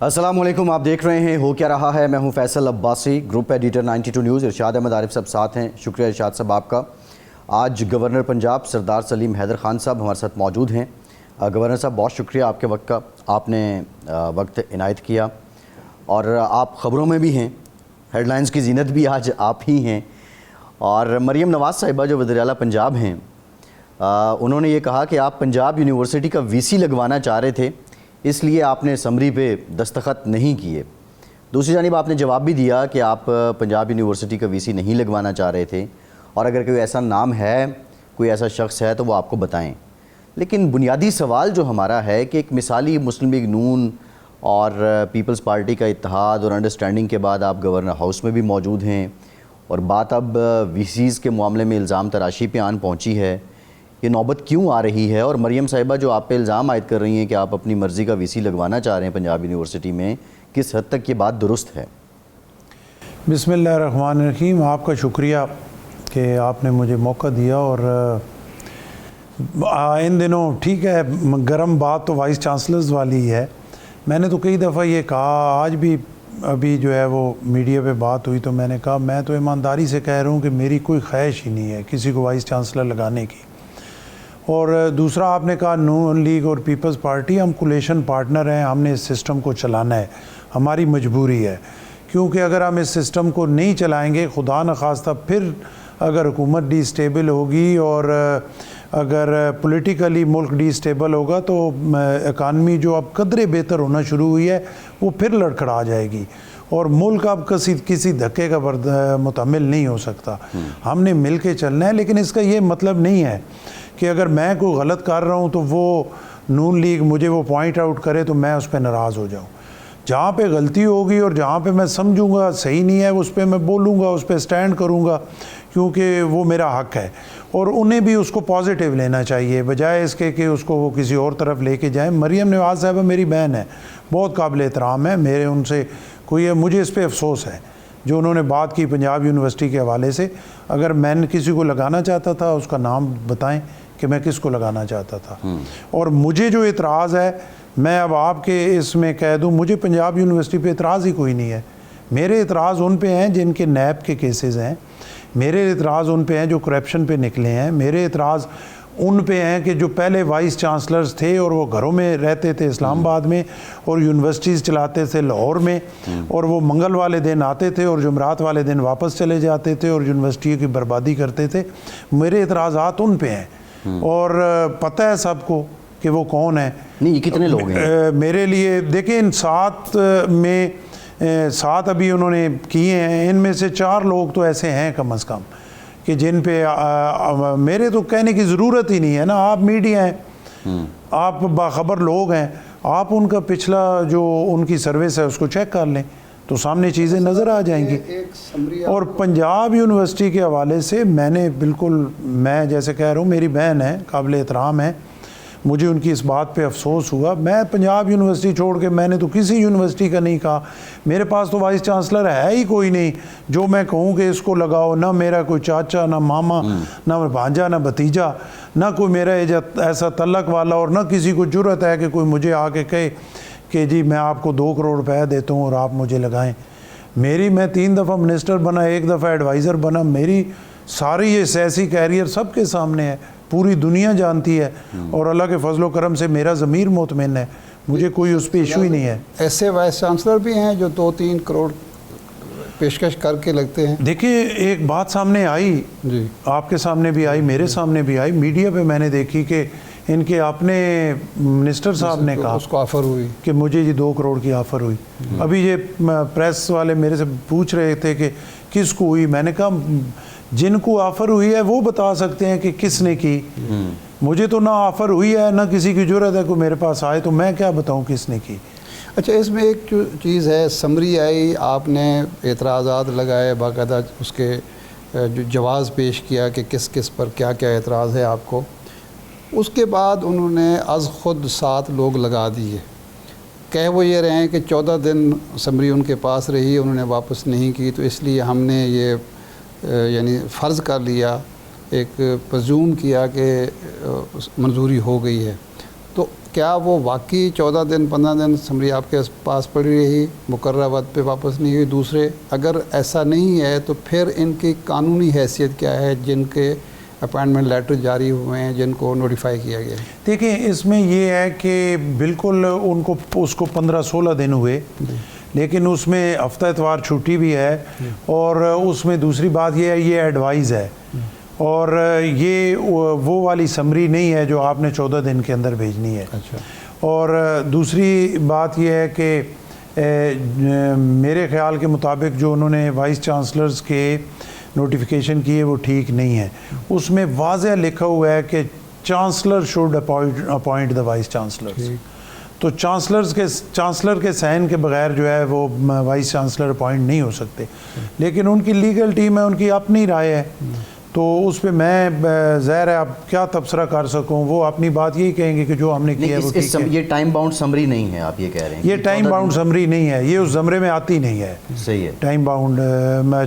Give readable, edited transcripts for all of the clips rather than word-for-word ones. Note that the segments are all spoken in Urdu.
السلام علیکم، آپ دیکھ رہے ہیں ہو کیا رہا ہے۔ میں ہوں Faisal Abbasi, group editor 92 news. Irshad Ahmad Arif صاحب ساتھ ہیں، شکریہ ارشاد صاحب آپ کا۔ آج گورنر پنجاب سردار سلیم حیدر خان صاحب ہمارے ساتھ موجود ہیں۔ گورنر صاحب بہت شکریہ آپ کے وقت کا، آپ نے وقت عنایت کیا، اور آپ خبروں میں بھی ہیں، ہیڈ لائنز کی زینت بھی آج آپ ہی ہیں۔ اور مریم نواز صاحبہ جو وزیر اعلیٰ پنجاب ہیں، انہوں نے یہ کہا کہ آپ پنجاب یونیورسٹی کا وی سی لگوانا چاہ رہے تھے، اس لیے آپ نے اسمبلی پہ دستخط نہیں کیے۔ دوسری جانب آپ نے جواب بھی دیا کہ آپ پنجاب یونیورسٹی کا وی سی نہیں لگوانا چاہ رہے تھے، اور اگر کوئی ایسا نام ہے، کوئی ایسا شخص ہے تو وہ آپ کو بتائیں۔ لیکن بنیادی سوال جو ہمارا ہے کہ ایک مثالی مسلم لیگ نون اور پیپلز پارٹی کا اتحاد اور انڈرسٹینڈنگ کے بعد آپ گورنر ہاؤس میں بھی موجود ہیں، اور بات اب وی سیز کے معاملے میں الزام تراشی پہ آن پہنچی ہے۔ یہ نوبت کیوں آ رہی ہے؟ اور مریم صاحبہ جو آپ پہ الزام عائد کر رہی ہیں کہ آپ اپنی مرضی کا وی سی لگوانا چاہ رہے ہیں پنجاب یونیورسٹی میں، کس حد تک یہ بات درست ہے؟ بسم اللہ الرحمن الرحیم۔ آپ کا شکریہ کہ آپ نے مجھے موقع دیا، اور ان دنوں ٹھیک ہے گرم بات تو وائس چانسلرز والی ہے۔ میں نے تو کئی دفعہ یہ کہا، آج بھی ابھی جو ہے وہ میڈیا پہ بات ہوئی تو میں نے کہا میں تو ایمانداری سے کہہ رہا ہوں کہ میری کوئی خواہش ہی نہیں ہے کسی کو وائس چانسلر لگانے کی۔ اور دوسرا آپ نے کہا نون لیگ اور پیپلز پارٹی ہم کولیشن پارٹنر ہیں، ہم نے اس سسٹم کو چلانا ہے، ہماری مجبوری ہے، کیونکہ اگر ہم اس سسٹم کو نہیں چلائیں گے، خدا نخواستہ پھر اگر حکومت ڈی اسٹیبل ہوگی اور اگر پولیٹیکلی ملک ڈی اسٹیبل ہوگا تو اکانومی جو اب قدرے بہتر ہونا شروع ہوئی ہے وہ پھر لڑکھڑا جائے گی، اور ملک اب کسی دھکے کا متحمل نہیں ہو سکتا۔ ہم نے مل کے چلنا ہے، لیکن اس کا یہ مطلب نہیں ہے کہ اگر میں کوئی غلط کر رہا ہوں تو وہ نون لیگ مجھے وہ پوائنٹ آؤٹ کرے تو میں اس پہ ناراض ہو جاؤں۔ جہاں پہ غلطی ہوگی اور جہاں پہ میں سمجھوں گا صحیح نہیں ہے اس پہ میں بولوں گا، اس پہ سٹینڈ کروں گا، کیونکہ وہ میرا حق ہے، اور انہیں بھی اس کو پازیٹیو لینا چاہیے بجائے اس کے کہ اس کو وہ کسی اور طرف لے کے جائیں۔ مریم نواز صاحبہ میری بہن ہے، بہت قابل احترام ہے، میرے ان سے کوئی مجھے اس پہ افسوس ہے جو انہوں نے بات کی پنجاب یونیورسٹی کے حوالے سے۔ اگر میں نے کسی کو لگانا چاہتا تھا اس کا نام بتائیں کہ میں کس کو لگانا چاہتا تھا۔ اور مجھے جو اعتراض ہے، میں اب آپ کے اس میں کہہ دوں، مجھے پنجاب یونیورسٹی پہ اعتراض ہی کوئی نہیں ہے۔ میرے اعتراض ان پہ ہیں جن کے نیب کے کیسز ہیں، میرے اعتراض ان پہ ہیں جو کرپشن پہ نکلے ہیں، میرے اعتراض ان پہ ہیں کہ جو پہلے وائس چانسلرز تھے اور وہ گھروں میں رہتے تھے اسلام آباد میں اور یونیورسٹیز چلاتے تھے لاہور میں، اور وہ منگل والے دن آتے تھے اور جمعرات والے دن واپس چلے جاتے تھے اور یونیورسٹی کی بربادی کرتے تھے۔ میرے اعتراضات ان پہ ہیں، اور پتہ ہے سب کو کہ وہ کون ہے۔ نہیں، یہ کتنے لوگ ہیں؟ میرے لیے دیکھیں، ان 7 میں 7 ابھی انہوں نے کیے ہیں، ان میں سے 4 لوگ تو ایسے ہیں کم از کم کہ جن پہ میرے تو کہنے کی ضرورت ہی نہیں ہے نا۔ آپ میڈیا ہیں، آپ باخبر لوگ ہیں، آپ ان کا پچھلا جو ان کی سروس ہے اس کو چیک کر لیں تو سامنے چیزیں نظر آ جائیں گی۔ اور پنجاب یونیورسٹی کے حوالے سے میں نے بالکل، میں جیسے کہہ رہا ہوں میری بہن ہے، قابل احترام ہے، مجھے ان کی اس بات پہ افسوس ہوا۔ میں پنجاب یونیورسٹی چھوڑ کے میں نے تو کسی یونیورسٹی کا نہیں کہا، میرے پاس تو وائس چانسلر ہے ہی کوئی نہیں جو میں کہوں کہ اس کو لگاؤ، نہ میرا کوئی چاچا، نہ ماما، نہ بھانجا، نہ بھتیجا، نہ کوئی میرا ایسا تعلق والا، اور نہ کسی کو جرأت ہے کہ کوئی مجھے آ کے کہے کہ جی میں آپ کو 2 کروڑ روپے دیتا ہوں اور آپ مجھے لگائیں۔ میں 3 دفعہ منسٹر بنا، 1 دفعہ ایڈوائزر بنا، میری ساری یہ سیاسی کیریئر سب کے سامنے ہے، پوری دنیا جانتی ہے، اور اللہ کے فضل و کرم سے میرا ضمیر مطمئن ہے، مجھے کوئی اس پہ ایشو ہی نہیں ہے۔ ایسے وائس چانسلر بھی ہیں جو 2-3 کروڑ پیشکش کر کے لگتے ہیں۔ دیکھیں ایک بات سامنے آئی، جی آپ کے سامنے بھی آئی، میرے سامنے بھی آئی، میڈیا پہ میں نے دیکھی کہ ان کے اپنے منسٹر صاحب نے کہا اس کو آفر ہوئی کہ مجھے یہ 2 کروڑ کی آفر ہوئی۔ ابھی یہ پریس والے میرے سے پوچھ رہے تھے کہ کس کو ہوئی، میں نے کہا جن کو آفر ہوئی ہے وہ بتا سکتے ہیں کہ کس نے کی، مجھے تو نہ آفر ہوئی ہے نہ کسی کی جرأت ہے کوئی میرے پاس آئے تو میں کیا بتاؤں کس نے کی۔ اچھا، اس میں ایک چیز ہے، سمری آئی، آپ نے اعتراضات لگائے، باقاعدہ اس کے جو جواز پیش کیا کہ کس کس پر کیا کیا اعتراض ہے آپ کو، اس کے بعد انہوں نے از خود 7 لوگ لگا دیے۔ کہہ وہ یہ رہے ہیں کہ 14 دن سمری ان کے پاس رہی، انہوں نے واپس نہیں کی، تو اس لیے ہم نے یہ یعنی فرض کر لیا، ایک پرزیوم کیا کہ منظوری ہو گئی ہے۔ تو کیا وہ واقعی 14 دن 15 دن سمری آپ کے پاس پڑی رہی, مقررہ وقت پہ واپس نہیں ہوئی؟ دوسرے, اگر ایسا نہیں ہے تو پھر ان کی قانونی حیثیت کیا ہے جن کے اپائنٹمنٹ لیٹر جاری ہوئے ہیں, جن کو نوٹیفائی کیا گیا ہے؟ دیکھیں اس میں یہ ہے کہ بالکل ان کو اس کو 15-16 دن ہوئے, لیکن اس میں ہفتہ اتوار چھٹی بھی ہے, اور اس میں دوسری بات یہ ہے یہ ایڈوائز ہے, اور یہ وہ والی سمری نہیں ہے جو آپ نے 14 دن کے اندر بھیجنی ہے. اچھا. اور دوسری بات یہ ہے کہ میرے خیال کے مطابق جو انہوں نے وائس چانسلرز کے نوٹیفیکیشن کی ہے وہ ٹھیک نہیں ہے. اس میں واضح لکھا ہوا ہے کہ chancellor should appoint the vice chancellors. تو چانسلر کے سائن کے بغیر جو ہے وہ وائس چانسلر اپوائنٹ نہیں ہو سکتے, لیکن ان کی لیگل ٹیم ہے, ان کی اپنی رائے ہے, تو اس پہ میں ظاہر ہے اب کیا تبصرہ کر سکوں. وہ اپنی بات یہی کہیں گے کہ جو ہم نے کیا ہے وہ ٹھیک ہے. یہ ٹائم باؤنڈ سمری نہیں ہے, آپ یہ کہہ رہے ہیں؟ یہ ٹائم باؤنڈ سمری نہیں ہے, یہ اس زمرے میں آتی نہیں ہے. صحیح ہے. ٹائم باؤنڈ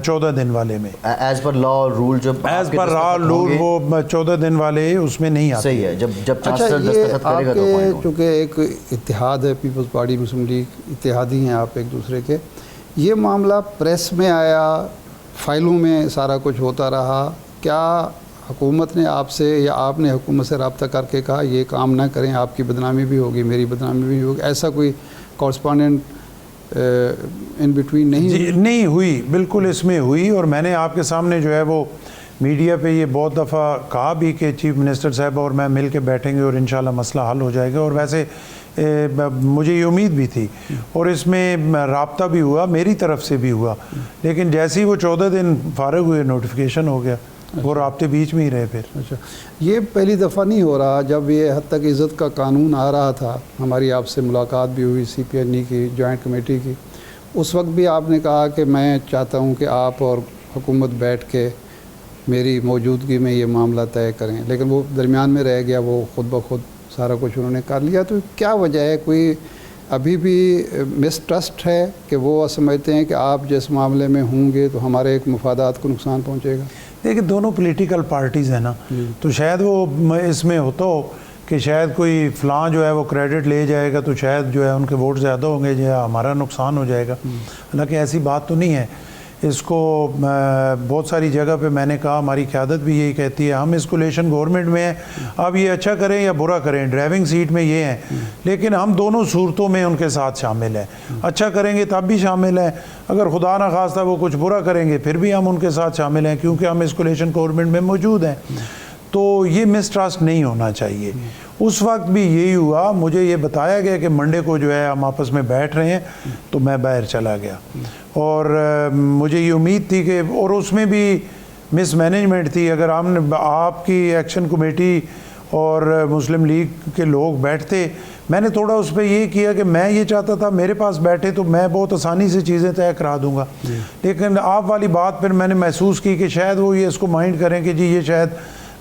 14 دن والے میں ایز پر لا رول, جب ایز پر لا رول وہ 14 دن والے اس میں نہیں آتے. صحیح ہے. جب اچھا, چانسلر یہ دستخط آپ کرے گا تو کے اپوائنٹ چونکہ ایک اتحاد ہے پیپلز پارٹی مسلم لیگ, اتحادی ہیں آپ ایک دوسرے کے, یہ معاملہ پریس میں آیا, فائلوں میں سارا کچھ ہوتا رہا, کیا حکومت نے آپ سے یا آپ نے حکومت سے رابطہ کر کے کہا یہ کام نہ کریں, آپ کی بدنامی بھی ہوگی, میری بدنامی بھی ہوگی, ایسا کوئی کورسپونڈنٹ ان بٹوین نہیں؟ جی نہیں ہوئی, بالکل اس میں ہوئی. اور میں نے آپ کے سامنے جو ہے وہ میڈیا پہ یہ بہت دفعہ کہا بھی کہ چیف منسٹر صاحب اور میں مل کے بیٹھیں گے اور انشاءاللہ مسئلہ حل ہو جائے گا. اور ویسے مجھے یہ امید بھی تھی, اور اس میں رابطہ بھی ہوا, میری طرف سے بھی ہوا, لیکن جیسے ہی وہ 14 دن فارغ ہوئے نوٹیفیکیشن ہو گیا, وہ رابطے بیچ میں ہی رہے پھر. اچھا, یہ پہلی دفعہ نہیں ہو رہا. جب یہ حد تک عزت کا قانون آ رہا تھا, ہماری آپ سے ملاقات بھی ہوئی CPNE کی جوائنٹ کمیٹی کی, اس وقت بھی آپ نے کہا کہ میں چاہتا ہوں کہ آپ اور حکومت بیٹھ کے میری موجودگی میں یہ معاملہ طے کریں, لیکن وہ درمیان میں رہ گیا, وہ خود بخود سارا کچھ انہوں نے کر لیا. تو کیا وجہ ہے؟ کوئی ابھی بھی مسٹرسٹ ہے کہ وہ سمجھتے ہیں کہ آپ جس معاملے میں ہوں گے تو ہمارے ایک مفادات کو نقصان پہنچے گا؟ دیکھیں دونوں پولیٹیکل پارٹیز ہیں نا, تو شاید وہ اس میں ہوتا ہو کہ شاید کوئی فلاں جو ہے وہ کریڈٹ لے جائے گا تو شاید جو ہے ان کے ووٹ زیادہ ہوں گے یا ہمارا نقصان ہو جائے گا. حالانکہ ایسی بات تو نہیں ہے. اس کو بہت ساری جگہ پہ میں نے کہا, ہماری قیادت بھی یہی کہتی ہے, ہم اس کولیشن گورنمنٹ میں ہیں, اب یہ اچھا کریں یا برا کریں, ڈرائیونگ سیٹ میں یہ ہیں, لیکن ہم دونوں صورتوں میں ان کے ساتھ شامل ہیں. اچھا کریں گے تب بھی شامل ہیں, اگر خدا نہ خواستہ وہ کچھ برا کریں گے پھر بھی ہم ان کے ساتھ شامل ہیں, کیونکہ ہم اس کولیشن گورنمنٹ میں موجود ہیں. تو یہ مسٹرسٹ نہیں ہونا چاہیے. اس وقت بھی یہی ہوا, مجھے یہ بتایا گیا کہ منڈے کو جو ہے ہم آپس میں بیٹھ رہے ہیں, تو میں باہر چلا گیا, اور مجھے یہ امید تھی کہ, اور اس میں بھی مس مینجمنٹ تھی. اگر آپ کی ایکشن کمیٹی اور مسلم لیگ کے لوگ بیٹھتے, میں نے تھوڑا اس پہ یہ کیا کہ میں یہ چاہتا تھا میرے پاس بیٹھے تو میں بہت آسانی سے چیزیں طے کرا دوں گا, لیکن آپ والی بات پھر میں نے محسوس کی کہ شاید وہ یہ اس کو مائنڈ کریں کہ جی یہ شاید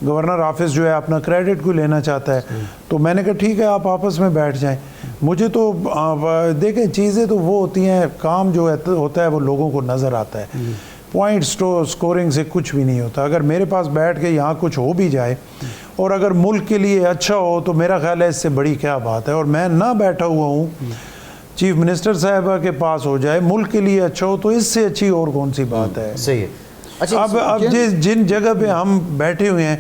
گورنر آفس جو ہے اپنا کریڈٹ کو لینا چاہتا ہے. تو میں نے کہا ٹھیک ہے آپ آپس میں بیٹھ جائیں. مجھے تو دیکھیں چیزیں تو وہ ہوتی ہیں, کام جو ہوتا ہے وہ لوگوں کو نظر آتا ہے, پوائنٹ سکورنگ سے کچھ بھی نہیں ہوتا. اگر میرے پاس بیٹھ کے یہاں کچھ ہو بھی جائے اور اگر ملک کے لیے اچھا ہو تو میرا خیال ہے اس سے بڑی کیا بات ہے. اور میں نہ بیٹھا ہوا ہوں, چیف منسٹر صاحبہ کے پاس ہو جائے, ملک کے لیے اچھا ہو, تو اس سے اچھی اور کون سی بات ہے. صحیح ہے. اب جن جگہ پہ ہم بیٹھے ہوئے ہیں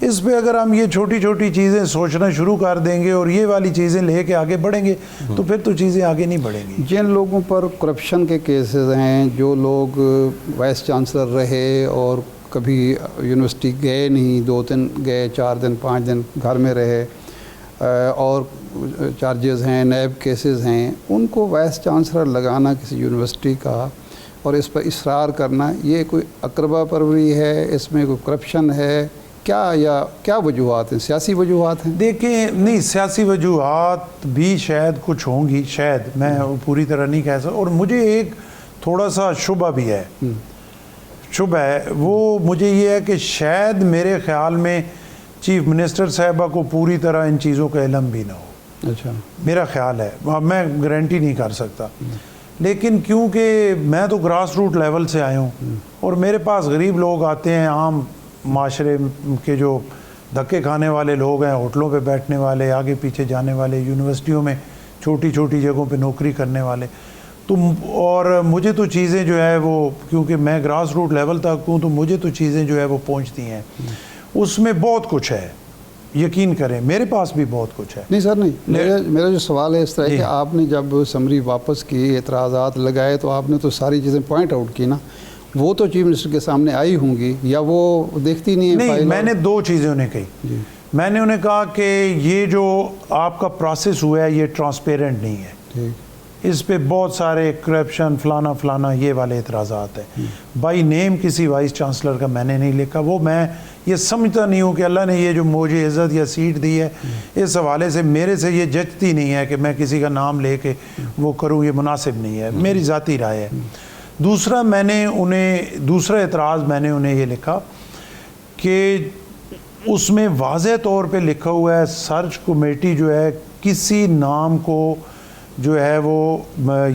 اس پہ اگر ہم یہ چھوٹی چھوٹی چیزیں سوچنا شروع کر دیں گے اور یہ والی چیزیں لے کے آگے بڑھیں گے تو پھر تو چیزیں آگے نہیں بڑھیں گی. جن لوگوں پر کرپشن کے کیسز ہیں, جو لوگ وائس چانسلر رہے اور کبھی یونیورسٹی گئے نہیں, 2 دن گئے, 4 دن 5 دن گھر میں رہے, اور چارجز ہیں, نیب کیسز ہیں, ان کو وائس چانسلر لگانا کسی یونیورسٹی کا اور اس پر اصرار کرنا, یہ کوئی اقربا پروری ہے, اس میں کوئی کرپشن ہے کیا, یا کیا وجوہات ہیں؟ سیاسی وجوہات ہیں؟ دیکھیں نہیں, سیاسی وجوہات بھی شاید کچھ ہوں گی, شاید, میں پوری طرح نہیں کہہ سکتا. اور مجھے ایک تھوڑا سا شبہ بھی ہے, شبہ ہے, وہ مجھے یہ ہے کہ شاید میرے خیال میں چیف منسٹر صاحبہ کو پوری طرح ان چیزوں کا علم بھی نہ ہو. اچھا, میرا خیال ہے, میں گارنٹی نہیں کر سکتا, لیکن کیونکہ میں تو گراس روٹ لیول سے آیا ہوں اور میرے پاس غریب لوگ آتے ہیں, عام معاشرے کے جو دھکے کھانے والے لوگ ہیں, ہوٹلوں پہ بیٹھنے والے, آگے پیچھے جانے والے, یونیورسٹیوں میں چھوٹی چھوٹی جگہوں پہ نوکری کرنے والے. تو اور مجھے تو چیزیں جو ہے وہ, کیونکہ میں گراس روٹ لیول تک ہوں, تو مجھے تو چیزیں جو ہے وہ پہنچتی ہیں. اس میں بہت کچھ ہے, یقین کریں میرے پاس بھی بہت کچھ ہے. نہیں سر نہیں, میرا جو سوال ہے اس طرح کہ آپ نے جب سمری واپس کی, اعتراضات لگائے, تو آپ نے تو ساری چیزیں پوائنٹ آؤٹ کی نا, وہ تو چیف منسٹر کے سامنے آئی ہوں گی, یا وہ دیکھتی نہیں ہے؟ نہیں, میں نے دو چیزیں انہیں کہی. میں نے انہیں کہا کہ یہ جو آپ کا پروسیس ہوا ہے یہ ٹرانسپیرنٹ نہیں ہے, اس پہ بہت سارے کرپشن فلانا فلانا یہ والے اعتراضات ہیں. بائی نیم کسی وائس چانسلر کا میں نے نہیں لکھا. وہ میں یہ سمجھتا نہیں ہوں کہ اللہ نے یہ جو مجھے عزت یا سیٹ دی ہے, اس حوالے سے میرے سے یہ جچتی نہیں ہے کہ میں کسی کا نام لے کے وہ کروں, یہ مناسب نہیں ہے, میری ذاتی رائے ہے. دوسرا میں نے انہیں, دوسرا اعتراض میں نے انہیں یہ لکھا کہ اس میں واضح طور پہ لکھا ہوا ہے سرچ کمیٹی جو ہے کسی نام کو جو ہے وہ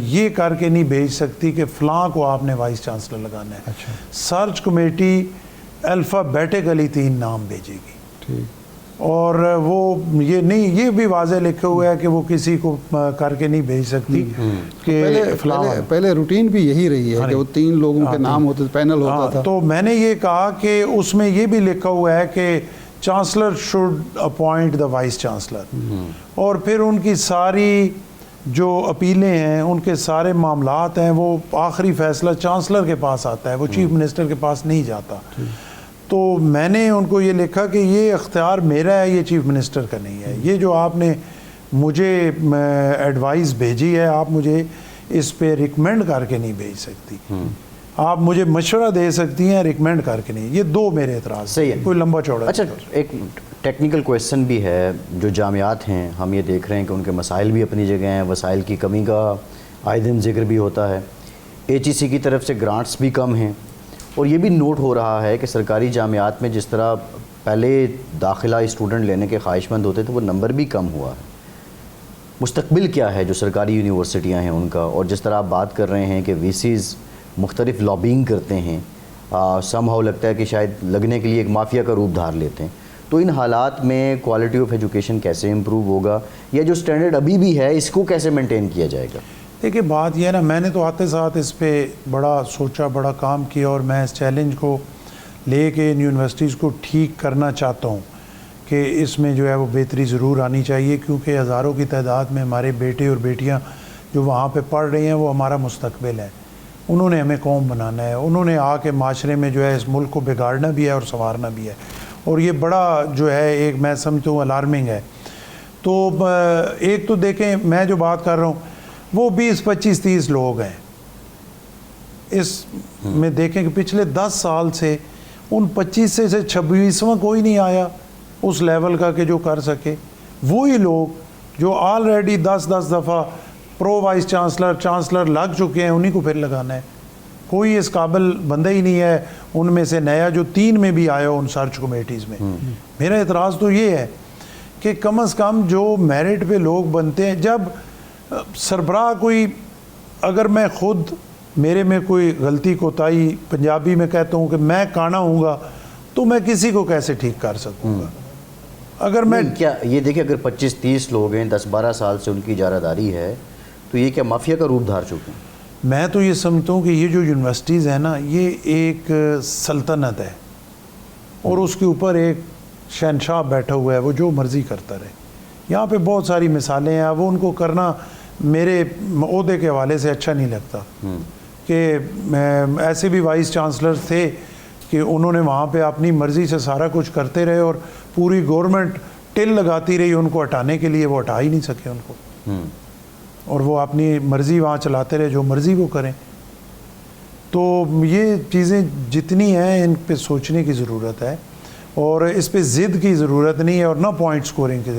یہ کر کے نہیں بھیج سکتی کہ فلاں کو آپ نے وائس چانسلر لگانا ہے. سرچ کمیٹی الفابیٹیکلی 3 نام بھیجے گی, اور وہ یہ نہیں, یہ بھی واضح لکھا ہوا ہے کہ وہ کسی کو کر کے نہیں بھیج سکتی کہ پہلے روٹین بھی یہی رہی ہے کہ وہ 3 لوگوں کے نام ہوتے, پینل ہوتا تھا. تو میں نے یہ کہا کہ اس میں یہ بھی لکھا ہوا ہے کہ chancellor should appoint the vice chancellor, اور پھر ان کی ساری جو اپیلیں ہیں, ان کے سارے معاملات ہیں, وہ آخری فیصلہ چانسلر کے پاس آتا ہے, وہ چیف منسٹر کے پاس نہیں جاتا. تو میں نے ان کو یہ لکھا کہ یہ اختیار میرا ہے, یہ چیف منسٹر کا نہیں ہے. یہ جو آپ نے مجھے ایڈوائس بھیجی ہے, آپ مجھے اس پہ ریکمینڈ کر کے نہیں بھیج سکتی. آپ مجھے مشورہ دے سکتی ہیں, ریکمینڈ کر کے نہیں. یہ 2 میرے اعتراض. صحیح ہے, کوئی لمبا چوڑا. اچھا, ایک ٹیکنیکل کویسچن بھی ہے. جو جامعات ہیں ہم یہ دیکھ رہے ہیں کہ ان کے مسائل بھی اپنی جگہ ہیں, وسائل کی کمی کا آئے دن ذکر بھی ہوتا ہے. HEC کی طرف سے گرانٹس بھی کم ہیں, اور یہ بھی نوٹ ہو رہا ہے کہ سرکاری جامعات میں جس طرح پہلے داخلہ اسٹوڈنٹ لینے کے خواہش مند ہوتے تھے, وہ نمبر بھی کم ہوا ہے. مستقبل کیا ہے جو سرکاری یونیورسٹیاں ہیں ان کا؟ اور جس طرح آپ بات کر رہے ہیں کہ VCs مختلف لابینگ کرتے ہیں, سم ہاؤ لگتا ہے کہ شاید لگنے کے لیے ایک مافیا کا روپ دھار لیتے ہیں, تو ان حالات میں کوالٹی آف ایجوکیشن کیسے امپروو ہوگا, یا جو سٹینڈرڈ ابھی بھی ہے اس کو کیسے مینٹین کیا جائے گا؟ دیکھیے بات یہ ہے نا, میں نے تو آتے ساتھ اس پہ بڑا سوچا, بڑا کام کیا, اور میں اس چیلنج کو لے کے ان یونیورسٹیز کو ٹھیک کرنا چاہتا ہوں کہ اس میں جو ہے وہ بہتری ضرور آنی چاہیے, کیونکہ ہزاروں کی تعداد میں ہمارے بیٹے اور بیٹیاں جو وہاں پہ پڑھ رہے ہیں وہ ہمارا مستقبل ہے. انہوں نے ہمیں قوم بنانا ہے, انہوں نے آ کے معاشرے میں جو ہے اس ملک کو بگاڑنا بھی ہے اور سنوارنا بھی ہے, اور یہ بڑا جو ہے ایک میں سمجھتا ہوں الارمنگ ہے. تو ایک تو دیکھیں میں جو بات کر رہا ہوں وہ 20 25 30 لوگ ہیں. اس میں دیکھیں کہ پچھلے 10 سال سے ان 25 سے 26واں کوئی نہیں آیا اس لیول کا کہ جو کر سکے. وہی لوگ جو آلریڈی 10 دفعہ پرو وائس چانسلر لگ چکے ہیں, انہی کو پھر لگانا ہے. کوئی اس قابل بندہ ہی نہیں ہے ان میں سے نیا جو 3 میں بھی آیا ان سرچ کمیٹیز میں. میرا اعتراض تو یہ ہے کہ کم از کم جو میرٹ پہ لوگ بنتے ہیں, جب سربراہ کوئی, اگر میں خود میرے میں کوئی غلطی کوتاہی, پنجابی میں کہتا ہوں کہ میں کانا ہوں گا, تو میں کسی کو کیسے ٹھیک کر سکوں گا؟ اگر میں کیا یہ دیکھیں اگر 25 30 لوگ ہیں, 10 12 سال سے ان کی اجارہ داری ہے, تو یہ کیا مافیا کا روپ دھار چکے ہیں؟ میں تو یہ سمجھتا ہوں کہ یہ جو یونیورسٹیز ہیں نا, یہ ایک سلطنت ہے, اور اس کے اوپر ایک شہنشاہ بیٹھا ہوا ہے, وہ جو مرضی کرتا رہے. یہاں پہ بہت ساری مثالیں ہیں, وہ ان کو کرنا میرے عہدے کے حوالے سے اچھا نہیں لگتا کہ ایسے بھی وائس چانسلر تھے کہ انہوں نے وہاں پہ اپنی مرضی سے سارا کچھ کرتے رہے, اور پوری گورنمنٹ ٹل لگاتی رہی ان کو ہٹانے کے لیے, وہ ہٹا ہی نہیں سکے ان کو, اور وہ اپنی مرضی وہاں چلاتے رہے, جو مرضی وہ کریں. تو یہ چیزیں جتنی ہیں ان پہ سوچنے کی ضرورت ہے, اور اس پہ ضد کی ضرورت نہیں ہے, اور نہ پوائنٹ سکورنگ کی.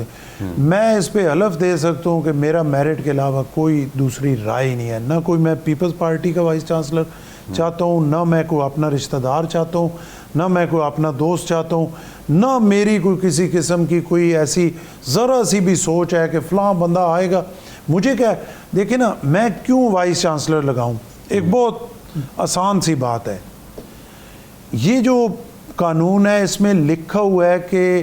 میں اس پہ حلف دے سکتا ہوں کہ میرا میرٹ کے علاوہ کوئی دوسری رائے نہیں ہے. نہ کوئی میں پیپلز پارٹی کا وائس چانسلر چاہتا ہوں, نہ میں کوئی اپنا رشتہ دار چاہتا ہوں, نہ میں کوئی اپنا دوست چاہتا ہوں, نہ میری کوئی کسی قسم کی کوئی ایسی ذرا سی بھی سوچ ہے کہ فلاں بندہ آئے گا. مجھے کیا ہے, دیکھیں نا, میں کیوں وائس چانسلر لگاؤں؟ ایک بہت آسان سی بات ہے. یہ جو قانون ہے اس میں لکھا ہوا ہے کہ